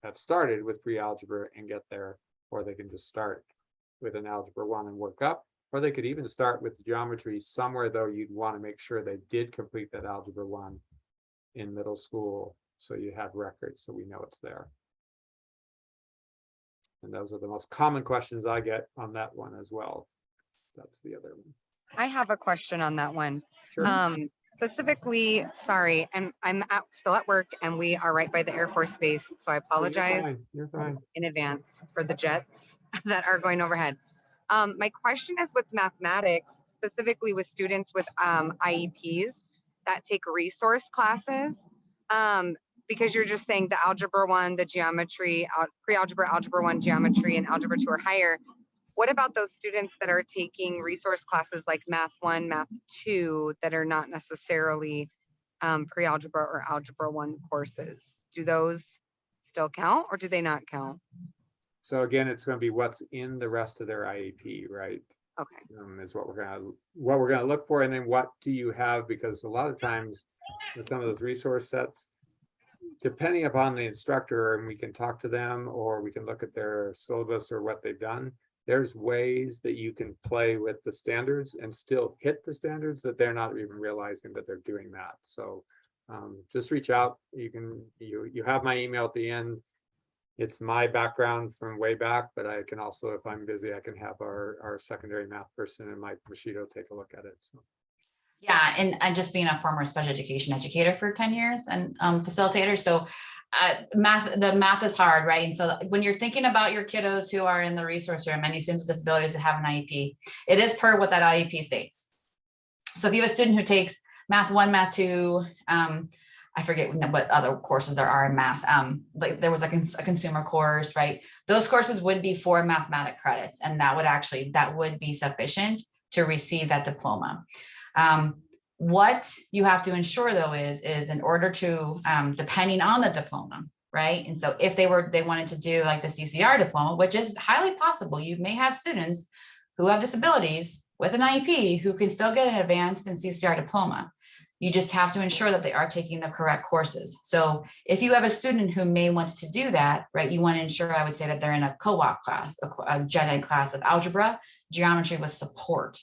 have started with pre-algebra and get there, or they can just start with an algebra 1 and work up, or they could even start with geometry somewhere, though you'd want to make sure they did complete that algebra 1 in middle school, so you have records so we know it's there. And those are the most common questions I get on that one as well. That's the other one. I have a question on that one. Sure. Specifically, sorry, I'm still at work and we are right by the Air Force Base, so I apologize You're fine. in advance for the jets that are going overhead. My question is with mathematics, specifically with students with IEPs that take resource classes, because you're just saying the algebra 1, the geometry, pre-algebra, algebra 1, geometry, and algebra 2 or higher. What about those students that are taking resource classes like math 1, math 2 that are not necessarily pre-algebra or algebra 1 courses? Do those still count or do they not count? So again, it's going to be what's in the rest of their IEP, right? Okay. Is what we're gonna look for, and then what do you have? Because a lot of times with some of those resource sets, depending upon the instructor, and we can talk to them or we can look at their syllabus or what they've done. There's ways that you can play with the standards and still hit the standards that they're not even realizing that they're doing that. So just reach out. You have my email at the end. It's my background from way back, but I can also, if I'm busy, I can have our secondary math person and Mike Machido take a look at it. So. Yeah, and just being a former special education educator for 10 years and facilitator. So the math is hard, right? And so when you're thinking about your kiddos who are in the resource room, many students with disabilities who have an IEP, it is per what that IEP states. So if you have a student who takes math 1, math 2, I forget what other courses there are in math. Like there was a consumer course, right? Those courses would be 4 mathematic credits, and that would be sufficient to receive that diploma. What you have to ensure though is in order to, depending on the diploma, right? And so if they wanted to do like the CCR diploma, which is highly possible, you may have students who have disabilities with an IEP who can still get an advanced and CCR diploma. You just have to ensure that they are taking the correct courses. So if you have a student who may want to do that, right, you want to ensure, I would say, that they're in a co-op class, a gen ed class of algebra, geometry with support.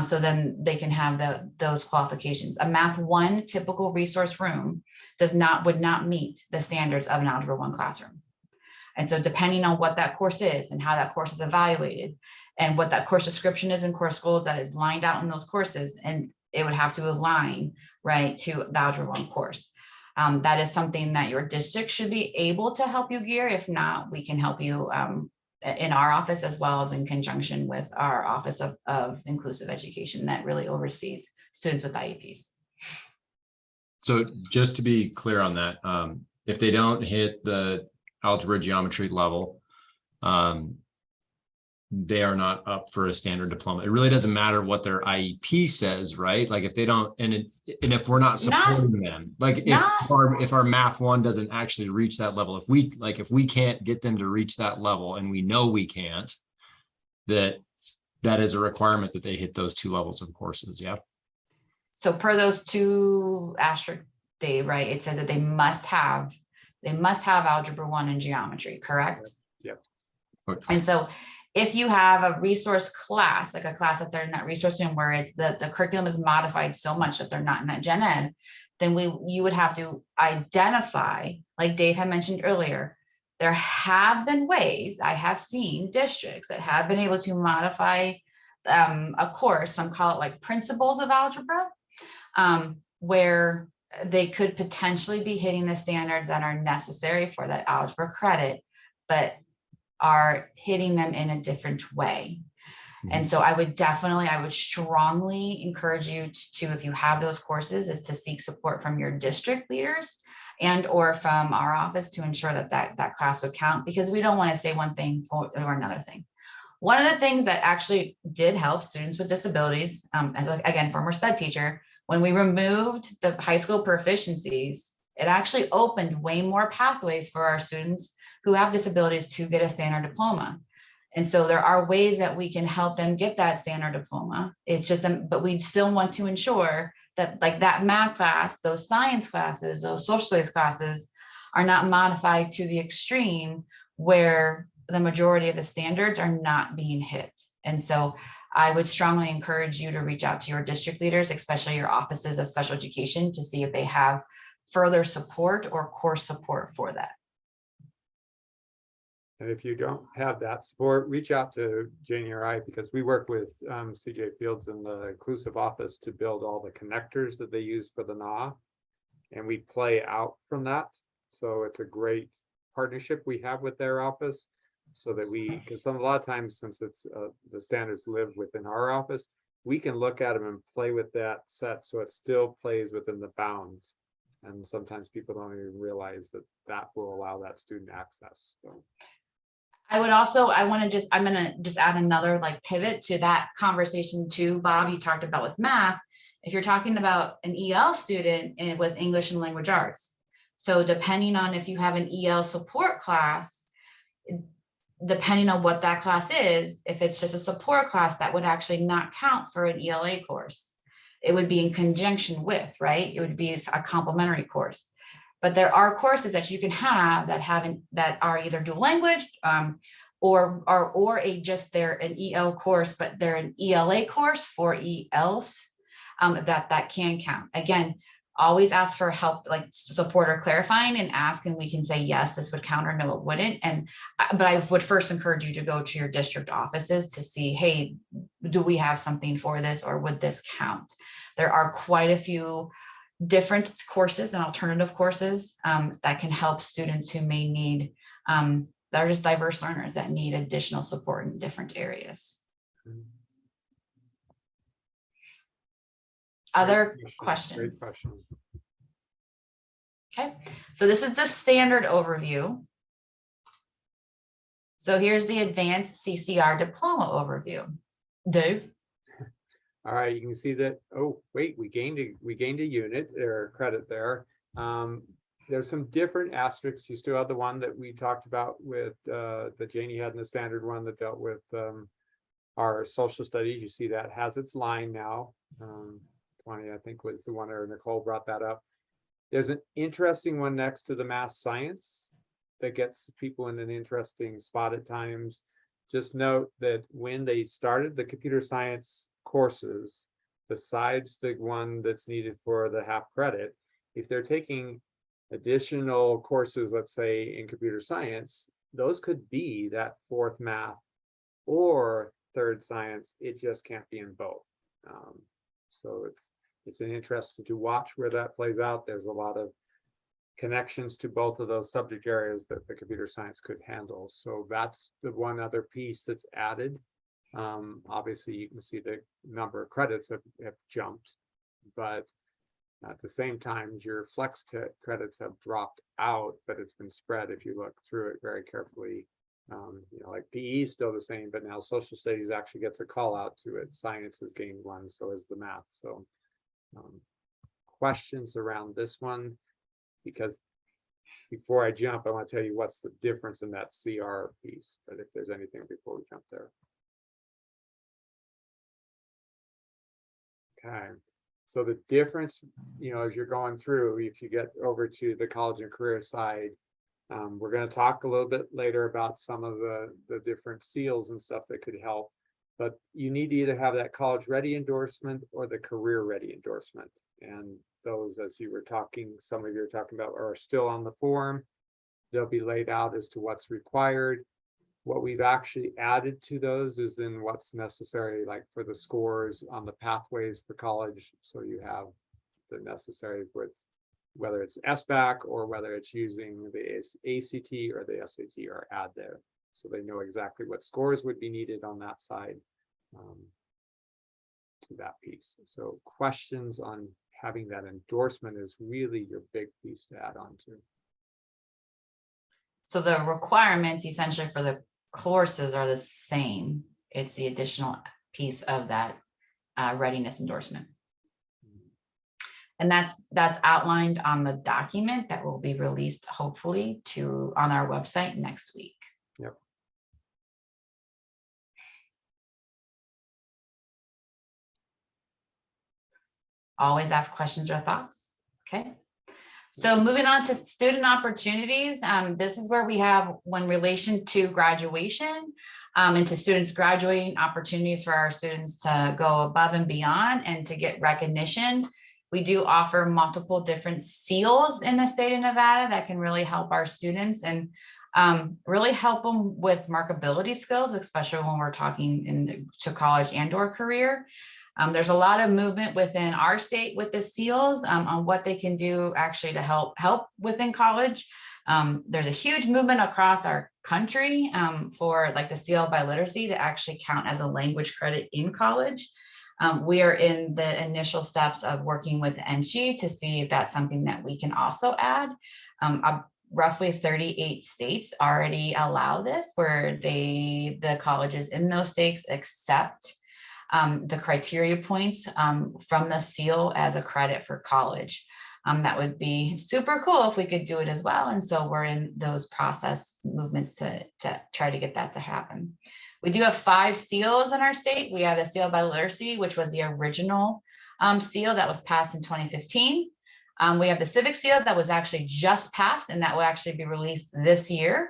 So then they can have those qualifications. A math 1 typical resource room would not meet the standards of an algebra 1 classroom. And so depending on what that course is and how that course is evaluated and what that course description is in course goals that is lined out in those courses, and it would have to align, right, to the algebra 1 course. That is something that your district should be able to help you gear. If not, we can help you in our office, as well as in conjunction with our Office of Inclusive Education that really oversees students with IEPs. So just to be clear on that, if they don't hit the algebra geometry level, they are not up for a standard diploma. It really doesn't matter what their IEP says, right? Like if they don't, and if we're not supporting them, like if our math 1 doesn't actually reach that level, if we can't get them to reach that level, and we know we can't, that is a requirement that they hit those 2 levels of courses. Yeah. So per those 2 asterisk, Dave, right? It says that they must have algebra 1 and geometry, correct? Yep. Okay. And so if you have a resource class, like a class that they're in that resource room where it's the curriculum is modified so much that they're not in that gen ed, then you would have to identify, like Dave had mentioned earlier, There have been ways, I have seen districts that have been able to modify a course, some call it like principles of algebra, where they could potentially be hitting the standards that are necessary for that algebra credit, but are hitting them in a different way. And so I would strongly encourage you to, if you have those courses, is to seek support from your district leaders and or from our office to ensure that that class would count, because we don't want to say one thing or another thing. One of the things that actually did help students with disabilities, as again, former SPED teacher, when we removed the high school proficiencies, it actually opened way more pathways for our students who have disabilities to get a standard diploma. And so there are ways that we can help them get that standard diploma. It's just, but we still want to ensure that like that math class, those science classes, those social studies classes are not modified to the extreme where the majority of the standards are not being hit. And so I would strongly encourage you to reach out to your district leaders, especially your offices of special education, to see if they have further support or course support for that. And if you don't have that support, reach out to Janie or I, because we work with CJ Fields in the inclusive office to build all the connectors that they use for the NAW. And we play out from that. So it's a great partnership we have with their office, so that because a lot of times, since it's the standards live within our office, we can look at them and play with that set so it still plays within the bounds. And sometimes people don't even realize that that will allow that student access. So I'm going to just add another like pivot to that conversation too, Bob, you talked about with math. If you're talking about an EL student with English and language arts, so depending on if you have an EL support class, depending on what that class is, if it's just a support class, that would actually not count for an ELA course. It would be in conjunction with, right? It would be a complementary course. But there are courses that you can have that are either dual language or they're an EL course, but they're an ELA course for ELs that can count. Again, always ask for help, like support or clarifying, and ask, and we can say, yes, this would count, or no, it wouldn't. But I would first encourage you to go to your district offices to see, hey, do we have something for this, or would this count? There are quite a few different courses and alternative courses that can help students who may need, that are just diverse learners that need additional support in different areas. Other questions? Great question. Okay, so this is the standard overview. So here's the advanced CCR diploma overview. Dave? All right, you can see that. Oh, wait, we gained a unit or credit there. There's some different asterisks. You still have the one that we talked about with that Janie had in the standard one that dealt with our social studies. You see that has its line now. 20, I think, was the one, or Nicole brought that up. There's an interesting one next to the math science that gets people in an interesting spot at times. Just note that when they started the computer science courses, besides the one that's needed for the half credit, if they're taking additional courses, let's say in computer science, those could be that fourth math or third science. It just can't be in both. So it's an interest to watch where that plays out. There's a lot of connections to both of those subject areas that the computer science could handle. So that's the one other piece that's added. Obviously, you can see the number of credits have jumped, but at the same time, your flex credits have dropped out, but it's been spread if you look through it very carefully. Like PE is still the same, but now social studies actually gets a call out to it. Science has gained one, so is the math. So questions around this one, because before I jump, I want to tell you what's the difference in that CR piece, but if there's anything before we jump there. Okay, so the difference, as you're going through, if you get over to the college and career side, we're going to talk a little bit later about some of the different seals and stuff that could help, but you need to either have that college ready endorsement or the career ready endorsement. And those, as you were talking, some of you are talking about, are still on the form. they'll be laid out as to what's required. What we've actually added to those is then what's necessary, like for the scores on the pathways for college. So you have the necessary with whether it's SBAC or whether it's using the ACT or the SAT are add there. So they know exactly what scores would be needed on that side to that piece. So questions on having that endorsement is really your big piece to add on to. So the requirements essentially for the courses are the same. It's the additional piece of that readiness endorsement. And that's outlined on the document that will be released hopefully on our website next week. Yep. Always ask questions or thoughts. Okay. So moving on to student opportunities, this is where we have, when relation to graduation and to students graduating, opportunities for our students to go above and beyond and to get recognition. We do offer multiple different seals in the state of Nevada that can really help our students and really help them with markability skills, especially when we're talking to college and/or career. There's a lot of movement within our state with the seals on what they can do actually to help within college. There's a huge movement across our country for like the seal by literacy to actually count as a language credit in college. We are in the initial steps of working with NG to see if that's something that we can also add. Roughly 38 states already allow this, where the colleges in those states accept the criteria points from the seal as a credit for college. That would be super cool if we could do it as well. And so we're in those process movements to try to get that to happen. We do have 5 seals in our state. We have the seal by literacy, which was the original seal that was passed in 2015. We have the civic seal that was actually just passed, and that will actually be released this year.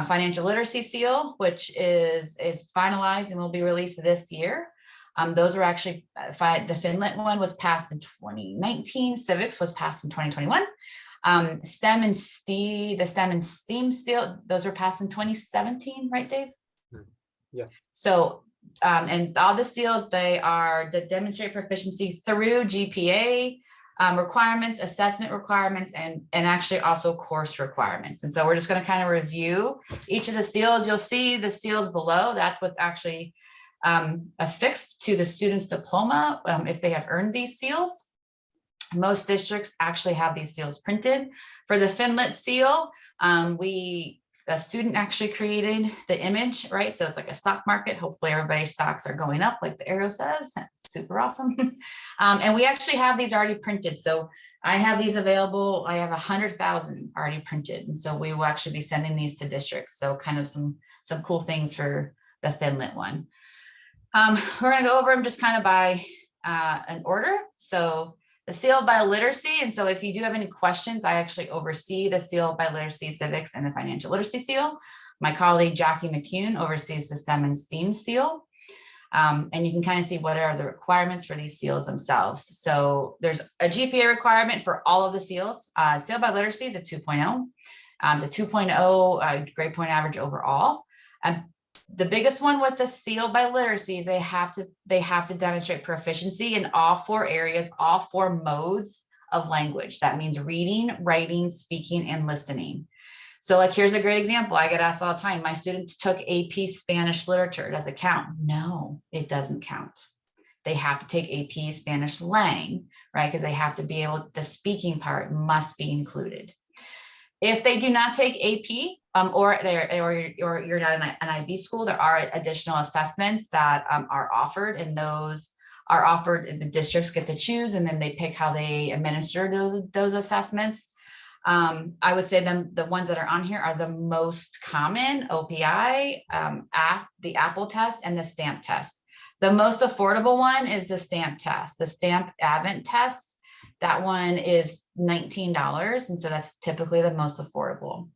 Financial literacy seal, which is finalized and will be released this year. Those are actually, the Finland one was passed in 2019. Civics was passed in 2021. STEM and STEAM, the STEM and STEAM seal, those were passed in 2017, right, Dave? Yes. So, and all the seals, they are to demonstrate proficiency through GPA requirements, assessment requirements, and actually also course requirements. And so we're just going to kind of review each of the seals. You'll see the seals below. That's what's actually affixed to the student's diploma if they have earned these seals. Most districts actually have these seals printed. For the Finlit seal, a student actually created the image, right? So it's like a stock market. Hopefully everybody's stocks are going up like the arrow says. Super awesome. And we actually have these already printed. So I have these available. I have 100,000 already printed. And so we will actually be sending these to districts. So kind of some cool things for the Finlit one. We're going to go over them just kind of by an order. So the seal by literacy. And so if you do have any questions, I actually oversee the seal by literacy, civics, and the financial literacy seal. My colleague, Jackie McCune, oversees the STEM and STEAM seal. And you can kind of see what are the requirements for these seals themselves. So there's a GPA requirement for all of the seals. Seal by literacy is a 2.0. It's a 2.0 grade point average overall. The biggest one with the seal by literacy is they have to demonstrate proficiency in all 4 areas, all 4 modes of language. That means reading, writing, speaking, and listening. So like, here's a great example. I get asked all the time, my students took AP Spanish literature. Does it count? No, it doesn't count. They have to take AP Spanish Lang, right? Because they have to be able, the speaking part must be included. If they do not take AP, or you're not in an IB school, there are additional assessments that are offered, and those are offered. The districts get to choose, and then they pick how they administer those assessments. I would say the ones that are on here are the most common: OPI, the Apple test, and the STAMP test. The most affordable one is the STAMP test, the STAMP Advent test. That one is $19, and so that's typically the most affordable.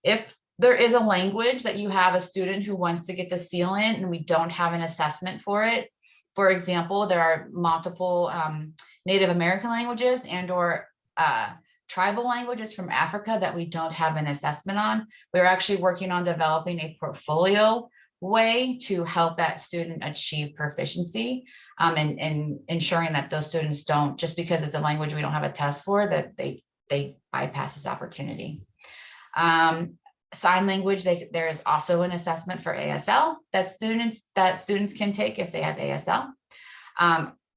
If there is a language that you have a student who wants to get the seal in and we don't have an assessment for it, for example, there are multiple Native American languages and or tribal languages from Africa that we don't have an assessment on. We're actually working on developing a portfolio way to help that student achieve proficiency, and ensuring that those students don't, just because it's a language we don't have a test for, that they bypass this opportunity. Sign language, there is also an assessment for ASL that students can take if they have ASL.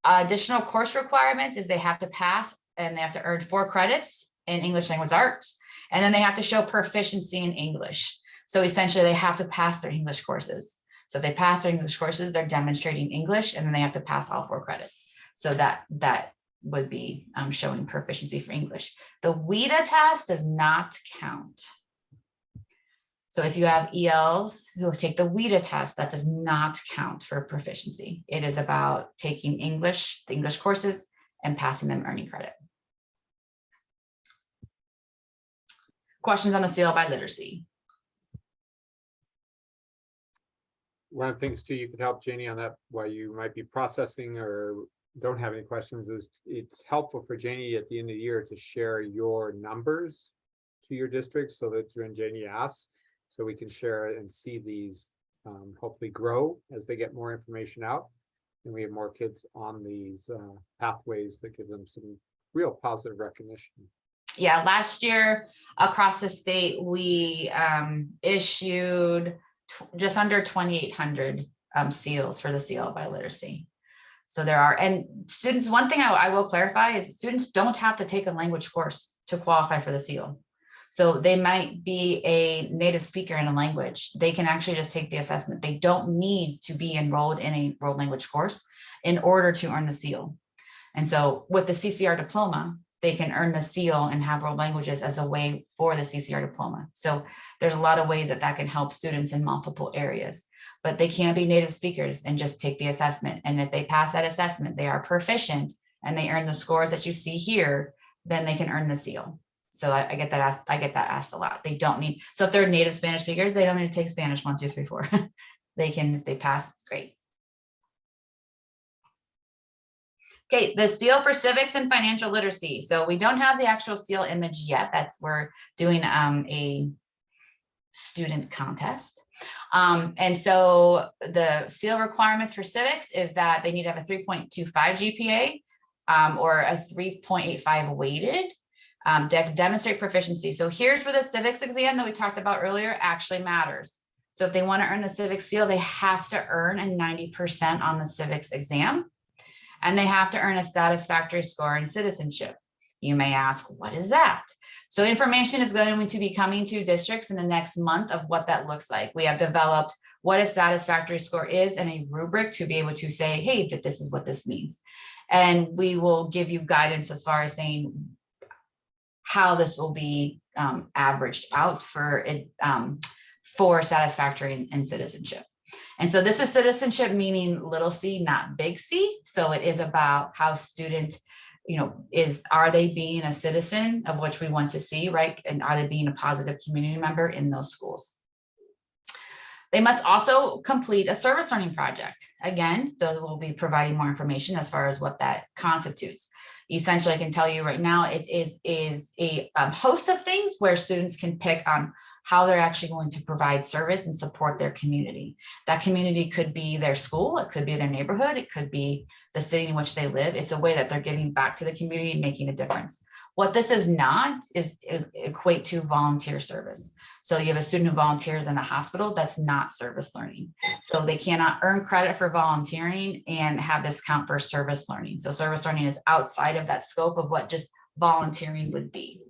Additional course requirements is they have to pass and they have to earn 4 credits in English language arts, and then they have to show proficiency in English. So essentially they have to pass their English courses. So if they pass their English courses, they're demonstrating English, and then they have to pass all 4 credits. So that would be showing proficiency for English. The WIDA test does not count. So if you have ELs who take the WIDA test, that does not count for proficiency. It is about taking English, the English courses, and passing them, earning credit. Questions on the CL by literacy? One of the things too, you could help Janie on that while you might be processing or don't have any questions, is it's helpful for Janie at the end of the year to share your numbers to your district, so that when Janie asks, so we can share it and see these hopefully grow as they get more information out, and we have more kids on these pathways that give them some real positive recognition. Yeah, last year across the state, we issued just under 2,800 seals for the CL by literacy. So there are, and students, one thing I will clarify is students don't have to take a language course to qualify for the seal. So they might be a native speaker in a language. They can actually just take the assessment. They don't need to be enrolled in a world language course in order to earn the seal. And so with the CCR diploma, they can earn the seal and have world languages as a way for the CCR diploma. So there's a lot of ways that can help students in multiple areas, but they can't be native speakers and just take the assessment. And if they pass that assessment, they are proficient and they earn the scores that you see here, then they can earn the seal. So I get that asked a lot. They don't need, so if they're native Spanish speakers, they don't need to take Spanish 1, 2, 3, 4. They can, if they pass, great. Okay, the seal for civics and financial literacy. So we don't have the actual seal image yet. We're doing a student contest. And so the seal requirements for civics is that they need to have a 3.25 GPA or a 3.85 weighted. They have to demonstrate proficiency. So here's where the civics exam that we talked about earlier actually matters. So if they want to earn the civics seal, they have to earn a 90% on the civics exam. And they have to earn a satisfactory score in citizenship. You may ask, what is that? So information is going to be coming to districts in the next month of what that looks like. We have developed what a satisfactory score is and a rubric to be able to say, hey, that this is what this means. And we will give you guidance as far as saying how this will be averaged out for satisfactory in citizenship. And so this is citizenship, meaning little c, not big C. So it is about how student, are they being a citizen of which we want to see, right? And are they being a positive community member in those schools? They must also complete a service learning project. Again, those will be providing more information as far as what that constitutes. Essentially, I can tell you right now, it is a host of things where students can pick on how they're actually going to provide service and support their community. That community could be their school, it could be their neighborhood, it could be the city in which they live. It's a way that they're giving back to the community and making a difference. What this is not is equate to volunteer service. So you have a student who volunteers in a hospital, that's not service learning. So they cannot earn credit for volunteering and have this count for service learning. So service learning is outside of that scope of what just volunteering would be.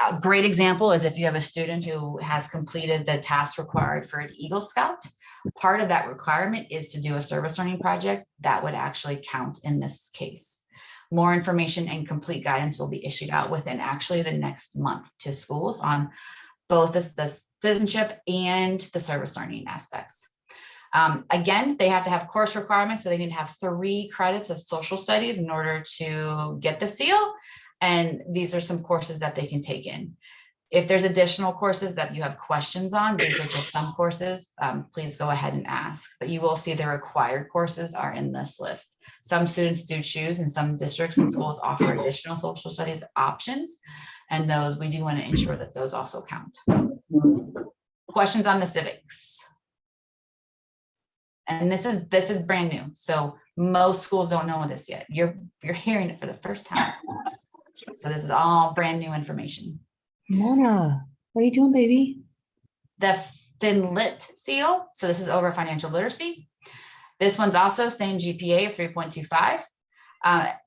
A great example is if you have a student who has completed the task required for an Eagle Scout, part of that requirement is to do a service learning project that would actually count in this case. More information and complete guidance will be issued out within actually the next month to schools on both the citizenship and the service learning aspects. Again, they have to have course requirements, so they need to have 3 credits of social studies in order to get the seal. And these are some courses that they can take in. If there's additional courses that you have questions on, these are just some courses, please go ahead and ask. But you will see the required courses are in this list. Some students do choose, and some districts and schools offer additional social studies options. And those, we do want to ensure that those also count. Questions on the civics? And this is brand new. So most schools don't know this yet. You're hearing it for the first time. So this is all brand new information. Mona, what are you doing, baby? The FinLit seal. So this is over financial literacy. This one's also same GPA of 3.25.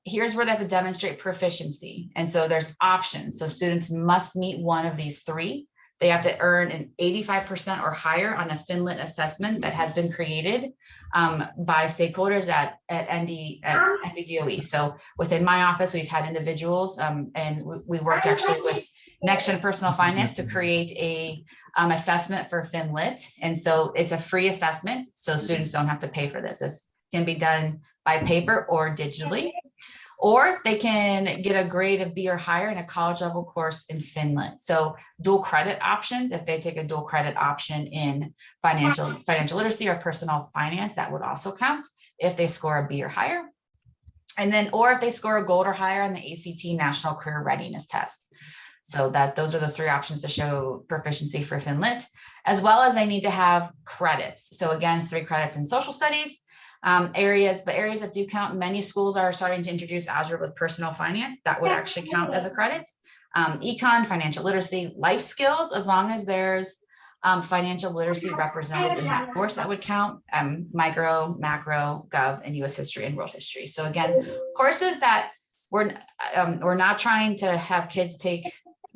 Here's where they have to demonstrate proficiency. And so there's options. So students must meet one of these three. They have to earn an 85% or higher on a FinLit assessment that has been created by stakeholders at NBDOE. So within my office, we've had individuals and we worked actually with Next Gen Personal Finance to create a assessment for FinLit. And so it's a free assessment. So students don't have to pay for this. This can be done by paper or digitally. Or they can get a grade of B or higher in a college level course in FinLit. So dual credit options, if they take a dual credit option in financial literacy or personal finance, that would also count if they score a B or higher. And then, or if they score a gold or higher on the ACT National Career Readiness Test. So those are the three options to show proficiency for FinLit, as well as they need to have credits. So again, 3 credits in social studies. Areas that do count. Many schools are starting to introduce algebra with personal finance. That would actually count as a credit. Econ, financial literacy, life skills, as long as there's financial literacy represented in that course, that would count. Micro, macro, gov, and US history and world history. So again, courses that we're not trying to have kids take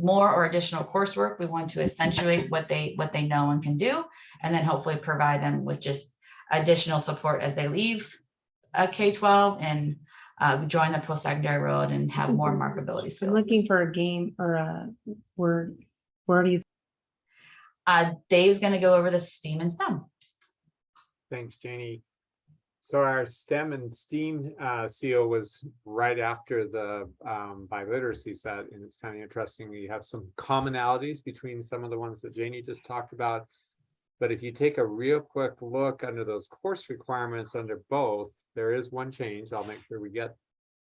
more or additional coursework. We want to accentuate what they know and can do, and then hopefully provide them with just additional support as they leave K-12 and join the post-secondary world and have more marketability skills. I'm looking for a game or a word. Where do you? Dave's going to go over the STEAM and STEM. Thanks, Janie. So our STEM and STEAM seal was right after the biliteracy set, and it's kind of interesting. We have some commonalities between some of the ones that Janie just talked about. But if you take a real quick look under those course requirements under both, there is one change I'll make sure we get,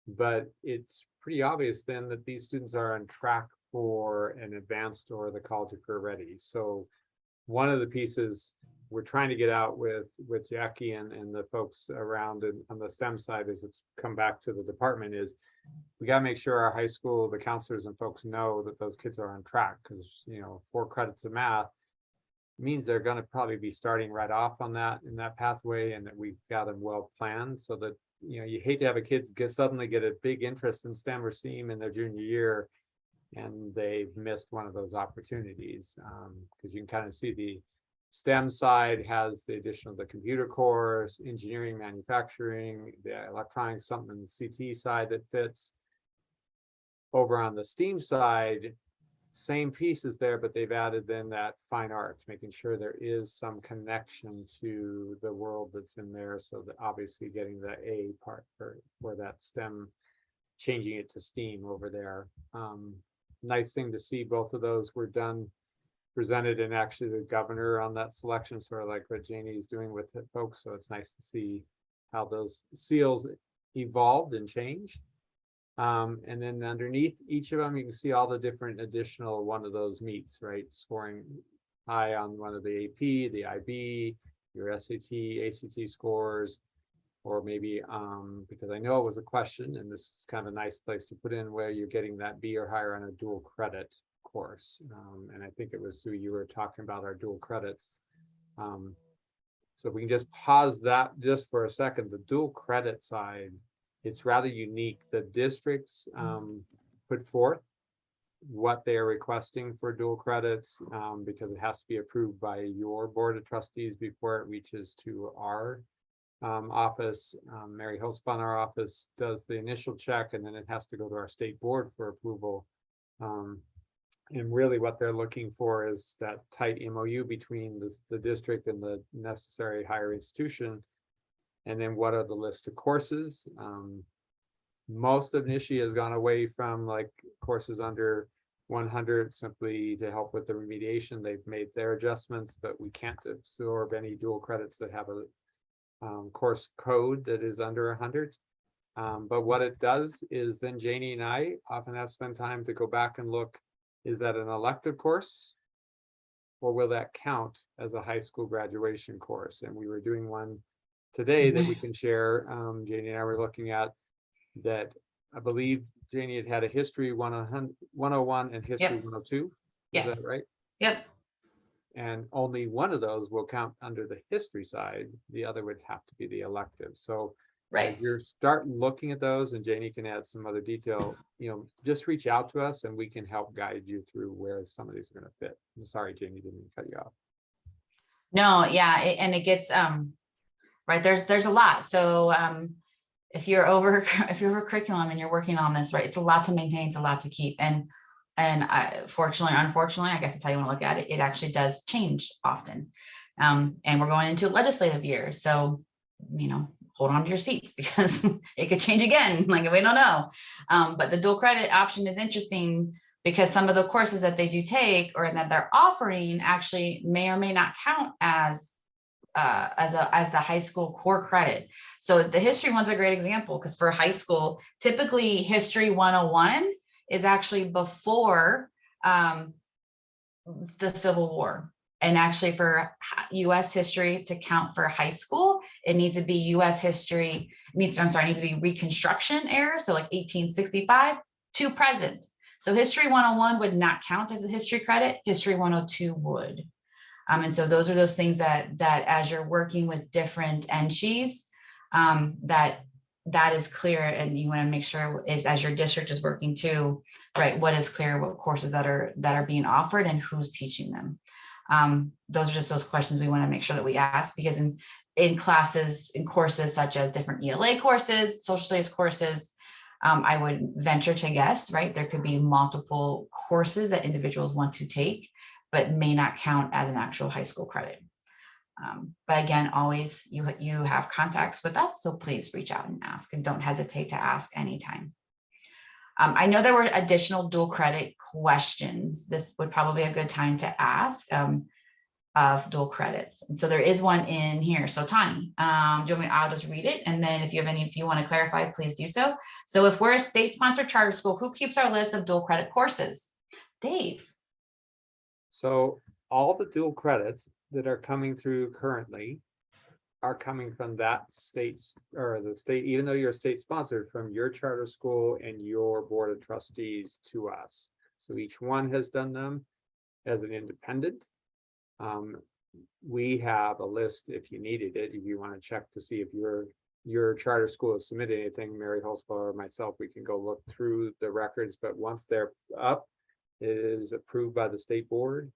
but it's pretty obvious then that these students are on track for an advanced or the college or career ready. So one of the pieces we're trying to get out with Jackie and the folks around on the STEM side is it's come back to the department is we got to make sure our high school, the counselors and folks know that those kids are on track because, 4 credits of math means they're going to probably be starting right off on that in that pathway, and that we've got them well planned so that you hate to have a kid suddenly get a big interest in STEM or STEAM in their junior year and they've missed one of those opportunities, because you can kind of see the STEM side has the addition of the computer course, engineering, manufacturing, the electronics, something in the CT side that fits. Over on the STEAM side, same pieces there, but they've added then that fine arts, making sure there is some connection to the world that's in there. So that obviously getting the A part for that STEM, changing it to STEAM over there. Nice thing to see both of those were done, presented, and actually the governor on that selection, sort of like what Janie is doing with the folks. So it's nice to see how those seals evolved and changed. And then underneath each of them, you can see all the different additional one of those meets, right? Scoring high on one of the AP, the IB, your SAT, ACT scores, or maybe because I know it was a question, and this is kind of a nice place to put in where you're getting that B or higher on a dual credit course. And I think it was Sue, you were talking about our dual credits. So we can just pause that just for a second. The dual credit side, it's rather unique. The districts put forth what they are requesting for dual credits because it has to be approved by your board of trustees before it reaches to our office. Mary Hostfun, our office, does the initial check, and then it has to go to our state board for approval. And really what they're looking for is that tight MOU between the district and the necessary higher institution. And then what are the list of courses? Most of NISHI has gone away from like courses under 100 simply to help with the remediation. They've made their adjustments, but we can't absorb any dual credits that have a course code that is under 100. But what it does is then Janie and I often have spent time to go back and look, is that an elective course? Or will that count as a high school graduation course? And we were doing one today that we can share. Janie and I were looking at that. I believe Janie had a history 101 and history 102. Is Yes. that right? Yep. And only one of those will count under the history side. The other would have to be the elective. So Right. as you start looking at those, and Janie can add some other detail, just reach out to us and we can help guide you through where some of these are going to fit. I'm sorry, Janie, didn't cut you off. No, yeah, and it gets right, there's a lot. So if you're over curriculum and you're working on this, right, it's a lot to maintain, it's a lot to keep. And fortunately, unfortunately, I guess that's how you want to look at it, it actually does change often. And we're going into legislative year. So, hold on to your seats because it could change again. Like, we don't know. But the dual credit option is interesting because some of the courses that they do take or that they're offering actually may or may not count as the high school core credit. So the history one's a great example because for high school, typically history 101 is actually before the Civil War. And actually for US history to count for high school, it needs to be US history, it needs to be Reconstruction era. So like 1865 to present. So history 101 would not count as a history credit, history 102 would. And so those are those things that as you're working with different NCHEs, that is clear, and you want to make sure is as your district is working too, right? What is clear, what courses that are being offered and who's teaching them. Those are just those questions we want to make sure that we ask, because in classes, in courses such as different ELA courses, social studies courses, I would venture to guess, right? There could be multiple courses that individuals want to take, but may not count as an actual high school credit. But again, always you have contacts with us, so please reach out and ask, and don't hesitate to ask anytime. I know there were additional dual credit questions. This would probably be a good time to ask of dual credits. And so there is one in here. So Tani, do you want me, I'll just read it. And then if you want to clarify, please do so. So if we're a state-sponsored charter school, who keeps our list of dual credit courses? Dave. So all the dual credits that are coming through currently are coming from that state, or the state, even though you're state sponsored, from your charter school and your board of trustees to us. So each one has done them as an independent. We have a list if you needed it, if you want to check to see if your charter school has submitted anything, Mary Holsclaw or myself, we can go look through the records, but once they're up, it is approved by the state board,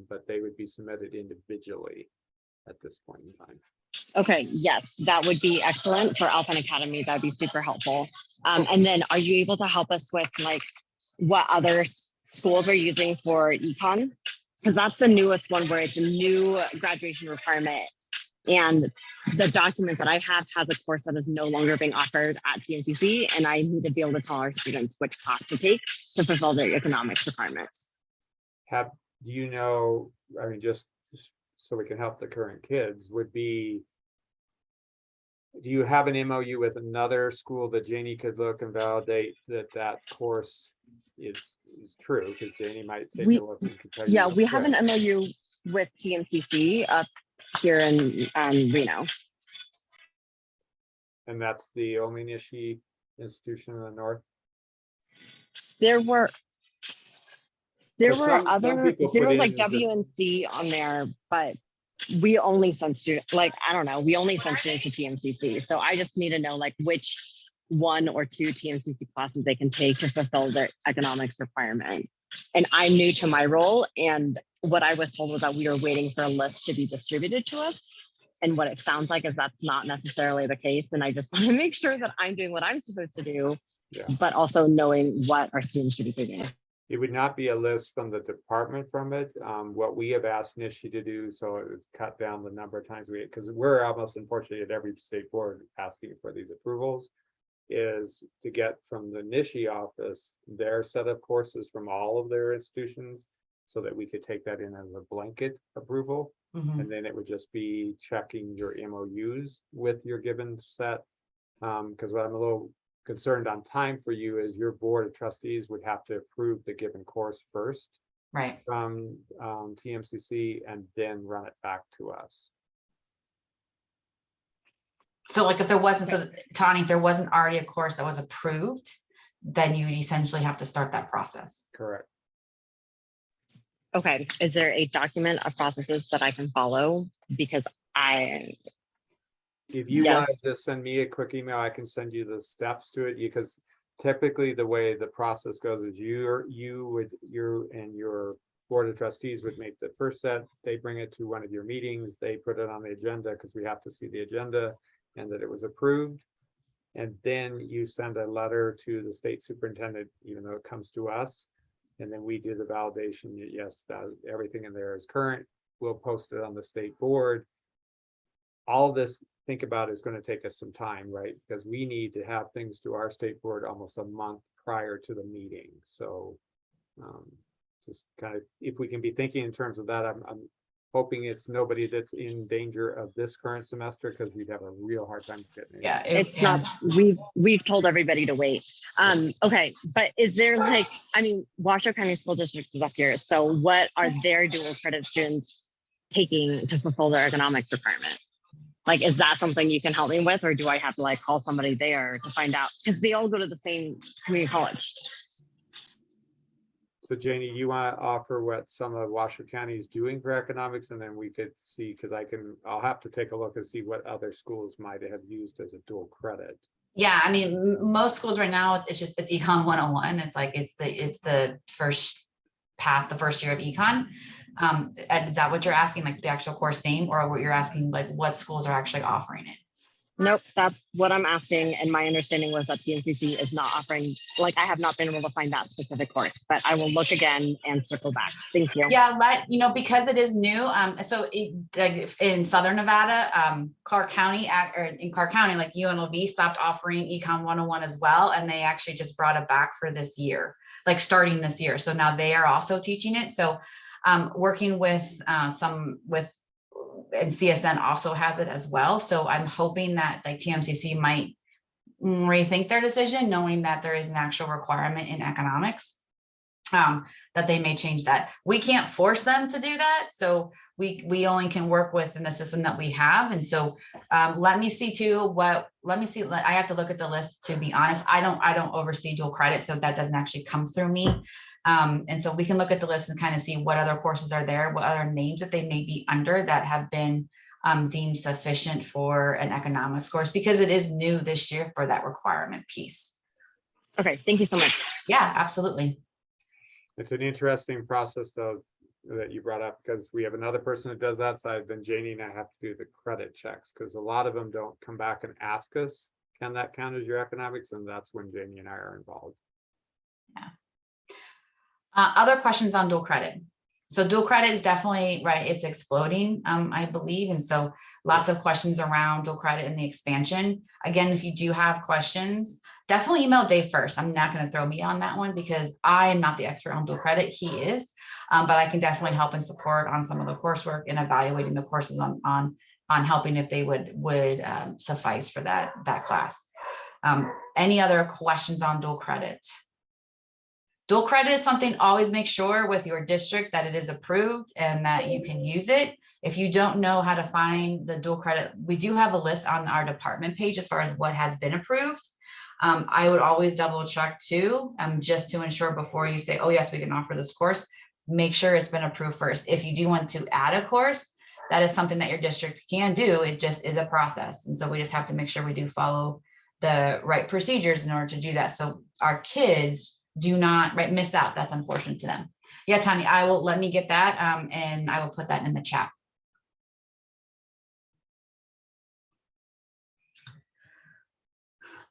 but they would be submitted individually at this point in time. Okay, yes, that would be excellent for Alpine Academy. That'd be super helpful. And then are you able to help us with like what other schools are using for econ? Because that's the newest one where it's a new graduation requirement. And the document that I have has a course that is no longer being offered at TNCC, and I need to be able to tell our students which class to take to fulfill their economics requirements. Do you know, I mean, just so we can help the current kids, do you have an MOU with another school that Janie could look and validate that course is true? Because Janie might take a look and tell you. Yeah, we have an MOU with TNCC up here in Reno. And that's the only Nishi institution in the north? There were other, there was like WNC on there, but we only send students, like, I don't know, we only send students to TNCC. So I just need to know like which one or two TNCC classes they can take to fulfill their economics requirements. And I'm new to my role. And what I was told was that we were waiting for a list to be distributed to us. And what it sounds like is that's not necessarily the case. And I just want to make sure that I'm doing what I'm supposed to do, but also knowing what our students should be taking. It would not be a list from the department from it. What we have asked Nishi to do, so it would cut down the number of times because we're almost unfortunately at every state board asking for these approvals. is to get from the Nishi office their set of courses from all of their institutions so that we could take that in as a blanket approval. Mhm. And then it would just be checking your MOUs with your given set. Because what I'm a little concerned on time for you is your board of trustees would have to approve the given course first Right. from TMCC and then run it back to us. So like if there wasn't, so Tani, if there wasn't already a course that was approved, then you would essentially have to start that process. Correct. Okay, is there a document of processes that I can follow? Because If you Yes. want to just send me a quick email, I can send you the steps to it, because typically the way the process goes is you and your board of trustees would make the first set, they bring it to one of your meetings, they put it on the agenda because we have to see the agenda and that it was approved. And then you send a letter to the state superintendent, even though it comes to us. And then we do the validation that yes, that everything in there is current. We'll post it on the state board. All this, think about, is going to take us some time, right? Because we need to have things to our state board almost a month prior to the meeting. So just kind of, if we can be thinking in terms of that, I'm hoping it's nobody that's in danger of this current semester, because we'd have a real hard time getting it. Yeah. it's not, we've told everybody to wait. Okay, but is there like, I mean, Washoe County School District is up here. So what are their dual credit students taking to fulfill their economics requirement? Like, is that something you can help me with, or do I have to like call somebody there to find out? Because they all go to the same community college. So Janie, you want to offer what some of Washoe County is doing for economics, and then we could see, because I'll have to take a look and see what other schools might have used as a dual credit. Yeah, I mean, most schools right now, it's Econ 101. It's like, it's the first path, the first year of econ. Is that what you're asking, like the actual course name, or what you're asking, like what schools are actually offering it? Nope, that's what I'm asking. And my understanding was that TNCC is not offering, like, I have not been able to find that specific course, but I will look again and circle back. Thank you. Yeah, because it is new. So like in Southern Nevada, Clark County, like UNLV stopped offering Econ 101 as well. And they actually just brought it back for this year, like starting this year. So now they are also teaching it. So working with and CSN also has it as well. So I'm hoping that like TMCC might rethink their decision, knowing that there is an actual requirement in economics, that they may change that. We can't force them to do that. So we only can work within the system that we have. And so let me see too, I have to look at the list, to be honest. I don't oversee dual credit, so that doesn't actually come through me. And so we can look at the list and kind of see what other courses are there, what other names that they may be under that have been deemed sufficient for an economics course, because it is new this year for that requirement piece. Okay, thank you so much. Yeah, absolutely. It's an interesting process though that you brought up, because we have another person that does that side, then Janie and I have to do the credit checks, because a lot of them don't come back and ask us, can that count as your economics? And that's when Janie and I are involved. Yeah. Other questions on dual credit. So dual credit is definitely right. It's exploding, I believe. And so lots of questions around dual credit and the expansion. Again, if you do have questions, definitely email Dave first. I'm not going to throw me on that one, because I am not the expert on dual credit. He is, but I can definitely help and support on some of the coursework and evaluating the courses on helping if they would suffice for that class. Any other questions on dual credit? Dual credit is something, always make sure with your district that it is approved and that you can use it. If you don't know how to find the dual credit, we do have a list on our department page as far as what has been approved. I would always double check too, just to ensure before you say, oh yes, we can offer this course, make sure it's been approved first. If you do want to add a course, that is something that your district can do. It just is a process. And so we just have to make sure we do follow the right procedures in order to do that. So our kids do not miss out. That's unfortunate to them. Yeah, Tanya, let me get that and I will put that in the chat.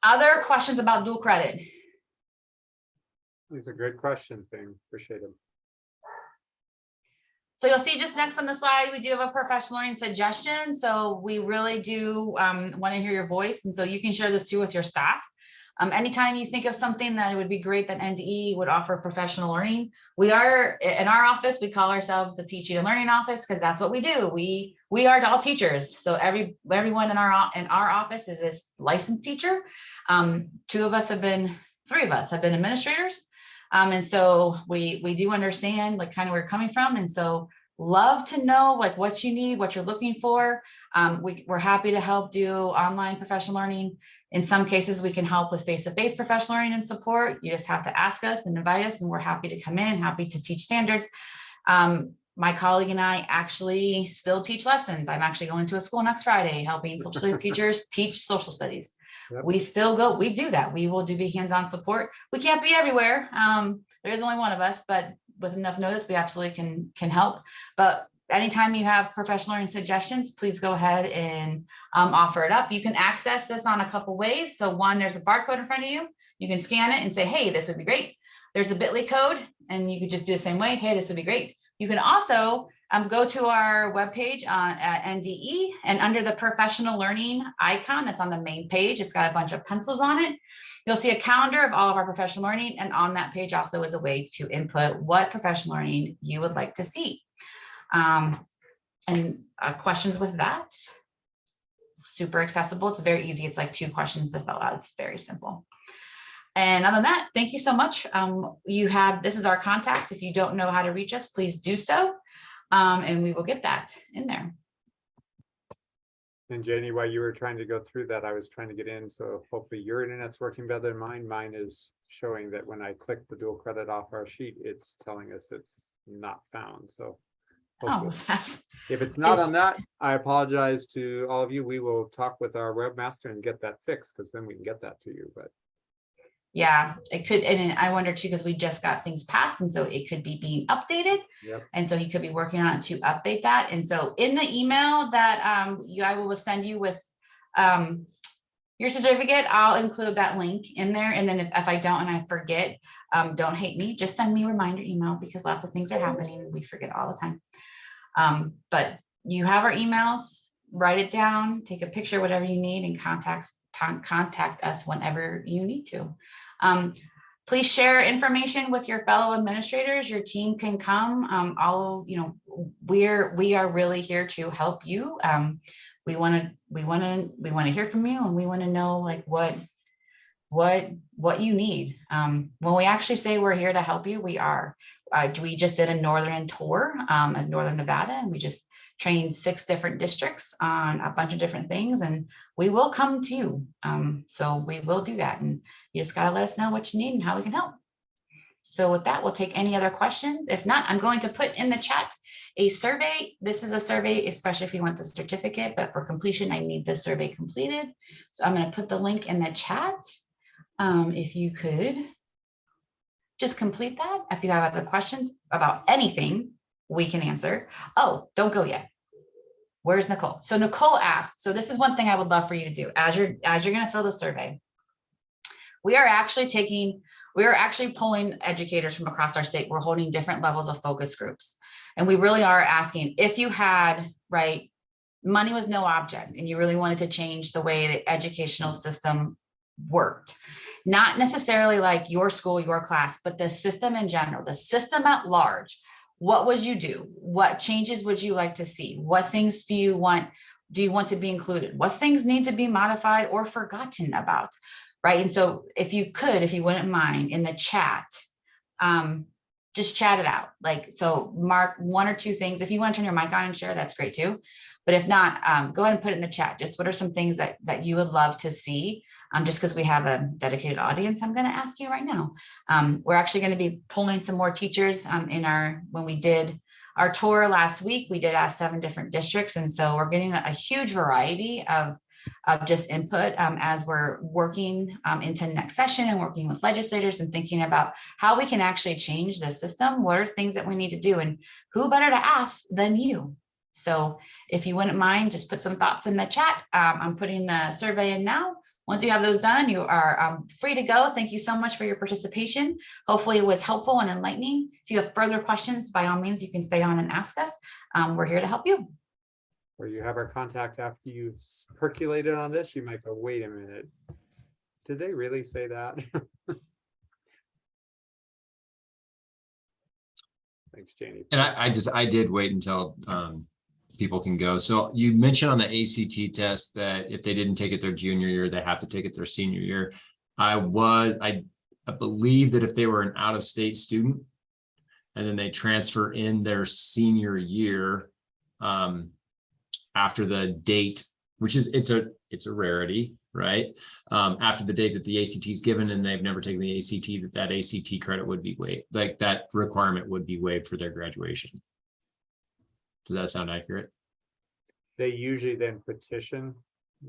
Other questions about dual credit? These are good questions, Ben. Appreciate them. So you'll see just next on the slide, we do have a professional learning suggestion. So we really do want to hear your voice. And so you can share this too with your staff. Anytime you think of something that it would be great that NDE would offer professional learning, we are in our office, we call ourselves the Teaching and Learning Office because that's what we do. We are all teachers. So everyone in our office is this licensed teacher. 3 of us have been administrators. And so we do understand like kind of where you're coming from. And so love to know like what you need, what you're looking for. We're happy to help do online professional learning. In some cases, we can help with face-to-face professional learning and support. You just have to ask us and invite us, and we're happy to come in, happy to teach standards. My colleague and I actually still teach lessons. I'm actually going to a school next Friday, helping social studies teachers teach social studies. Yep. We still go, we do that. We will do be hands-on support. We can't be everywhere. There is only one of us, but with enough notice, we absolutely can help. But anytime you have professional learning suggestions, please go ahead and offer it up. You can access this on a couple ways. So one, there's a barcode in front of you. You can scan it and say, hey, this would be great. There's a bit.ly code, and you could just do the same way. Hey, this would be great. You can also go to our webpage at NDE, and under the professional learning icon that's on the main page, it's got a bunch of pencils on it. You'll see a calendar of all of our professional learning, and on that page also is a way to input what professional learning you would like to see. Questions with that? Super accessible. It's very easy. It's like 2 questions to fill out. It's very simple. And other than that, thank you so much. This is our contact. If you don't know how to reach us, please do so. And we will get that in there. And Janie, while you were trying to go through that, I was trying to get in. So hopefully your internet's working better than mine. Mine is showing that when I click the dual credit off our sheet, it's telling us it's not found. So if it's not on that, I apologize to all of you. We will talk with our webmaster and get that fixed, because then we can get that to you. But yeah, it could. And I wonder too, because we just got things passed, and so it could be being updated. Yep. And so he could be working on it to update that. And so in the email that I will send you with your certificate, I'll include that link in there. And then if I don't and I forget, don't hate me, just send me a reminder email, because lots of things are happening and we forget all the time. But you have our emails, write it down, take a picture, whatever you need, and contact us whenever you need to. Please share information with your fellow administrators. Your team can come. We are really here to help you. We want to hear from you, and we want to know like what you need. When we actually say we're here to help you, we are. We just did a northern tour of Northern Nevada, and we just trained 6 different districts on a bunch of different things, and we will come to you. So we will do that, and you just got to let us know what you need and how we can help. So with that, we'll take any other questions. If not, I'm going to put in the chat a survey. This is a survey, especially if you want the certificate, but for completion, I need this survey completed. So I'm going to put the link in the chat. If you could just complete that. If you have other questions about anything, we can answer. Oh, don't go yet. Where's Nicole? So Nicole asked, so this is one thing I would love for you to do as you're going to fill the survey. We are actually pulling educators from across our state. We're holding different levels of focus groups. And we really are asking if you had, right, money was no object, and you really wanted to change the way the educational system worked. Not necessarily like your school, your class, but the system in general, the system at large. What would you do? What changes would you like to see? What things do you want to be included? What things need to be modified or forgotten about? Right. And so if you wouldn't mind, in the chat, just chat it out. Like, so mark 1 or 2 things. If you want to turn your mic on and share, that's great too. But if not, go ahead and put it in the chat. Just what are some things that you would love to see? Just because we have a dedicated audience, I'm going to ask you right now. We're actually going to be pulling some more teachers when we did our tour last week. We did ask 7 different districts. And so we're getting a huge variety of just input as we're working into next session and working with legislators and thinking about how we can actually change the system. What are things that we need to do, and who better to ask than you? So if you wouldn't mind, just put some thoughts in the chat. I'm putting the survey in now. Once you have those done, you are free to go. Thank you so much for your participation. Hopefully it was helpful and enlightening. If you have further questions, by all means, you can stay on and ask us. We're here to help you. Or you have our contact after you've percolated on this, you might go, wait a minute. Did they really say that? Thanks, Janie. And I did wait until people can go. So you mentioned on the ACT test that if they didn't take it their junior year, they have to take it their senior year. I believe that if they were an out-of-state student and then they transfer in their senior year after the date, which is it's a rarity, right? After the date that the ACT is given and they've never taken the ACT, that ACT credit would be waived, like that requirement would be waived for their graduation. Does that sound accurate? They usually then petition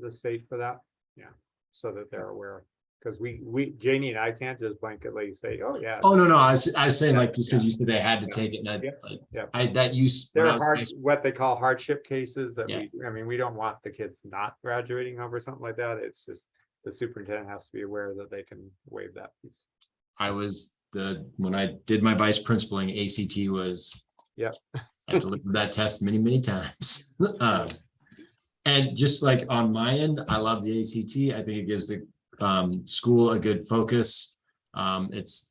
the state for that, yeah, so that they're aware. Because we Janie and I can't just blanketly say, oh yeah. Oh no, I was saying like just because Yeah. you said they had to Yeah. take it, and Yeah. when There I are was- what they call hardship cases that Yeah. we don't want the kids not graduating over something like that. It's just the superintendent has to be aware that they can waive that piece. when I did my vice principaling, ACT was. Yep. I delivered that test many times. And just like on my end, I love the ACT. I think it gives the school a good focus. It's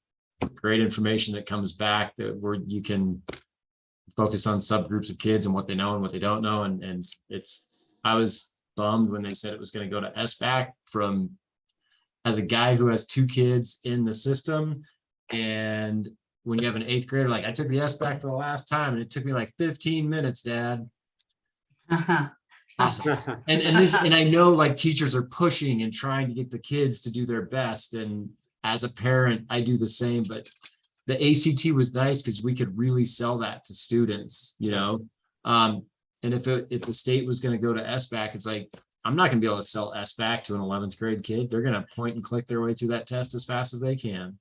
great information that comes back where you can focus on subgroups of kids and what they know and what they don't know. And I was bummed when they said it was going to go to SBAC as a guy who has 2 kids in the system. And when you have an 8th grader, like I took the SBAC for the last time and it took me like 15 minutes, Dad. Awesome. And I know like teachers are pushing and trying to get the kids to do their best. And as a parent, I do the same, but the ACT was nice because we could really sell that to students, you know? And if the state was going to go to SBAC, it's like, I'm not going to be able to sell SBAC to an 11th grade kid. They're going to point and click their way through that test as fast as they can.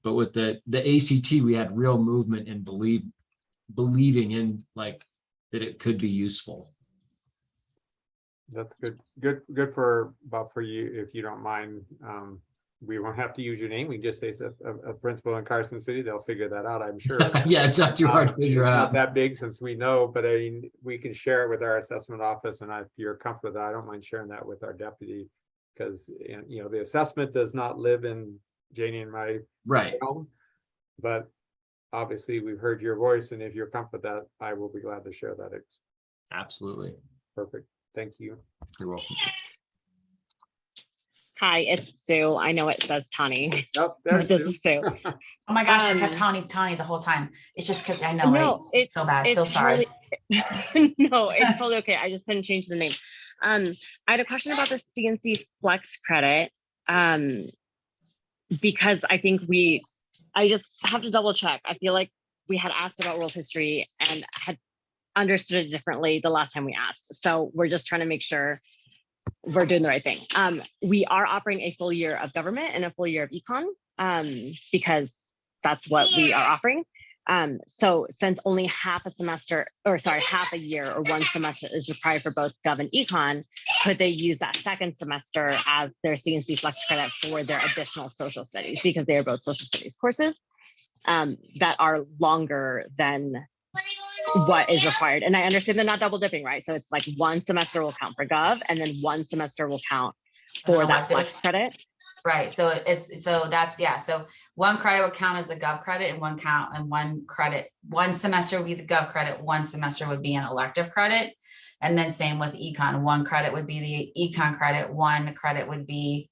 But with the ACT, we had real movement and believing in like that it could be useful. That's good for Bob, for you, if you don't mind. We won't have to use your name. We can just say a principal in Carson City. They'll figure that out, I'm sure. Yeah, it's not too hard to figure It's out. not that big since we know, but I mean, we can share it with our assessment office, and if you're comfortable with that, I don't mind sharing that with our deputy, because you know the assessment does not live in Janie and my Right. realm, but obviously we've heard your voice, and if you're comfortable with that, I will be glad to share that. It's Absolutely. perfect. Thank you. You're welcome. Hi, it's Sue. I know it says Tani. Oh, But there's this Sue. is Sue. Oh my gosh, I kept Um, Tawny the whole time. It's just because I know, No, right? it's So bad. So sorry. No, it's totally okay. I just couldn't change the name. I had a question about the CNC Flex credit. Because I think I just have to double check. I feel like we had asked about world history and had understood it differently the last time we asked. So we're just trying to make sure we're doing the right thing. We are offering a full year of government and a full year of econ because that's what we are offering. So since only half a year or one semester is required for both Gov and Econ, could they use that second semester as their CNC Flex credit for their additional social studies, because they are both social studies courses that are longer than what is required. And I understand they're not double dipping, right? So it's like one semester will count for Gov and then one semester will count for that Flex credit. Right. So so one credit would count as the Gov credit, and one semester would be the Gov credit, one semester would be an elective credit. And then same with econ, one credit would be the econ credit, one credit would be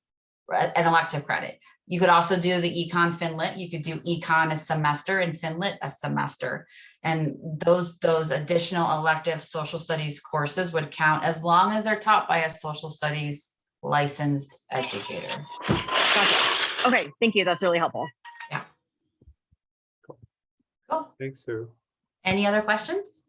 an elective credit. You could also do the econ FinLit. You could do econ a semester and FinLit a semester. And those additional elective social studies courses would count as long as they're taught by a social studies licensed educator. Gotcha. Okay, thank you. That's really helpful. Cool. Thanks, Sue. Any other questions?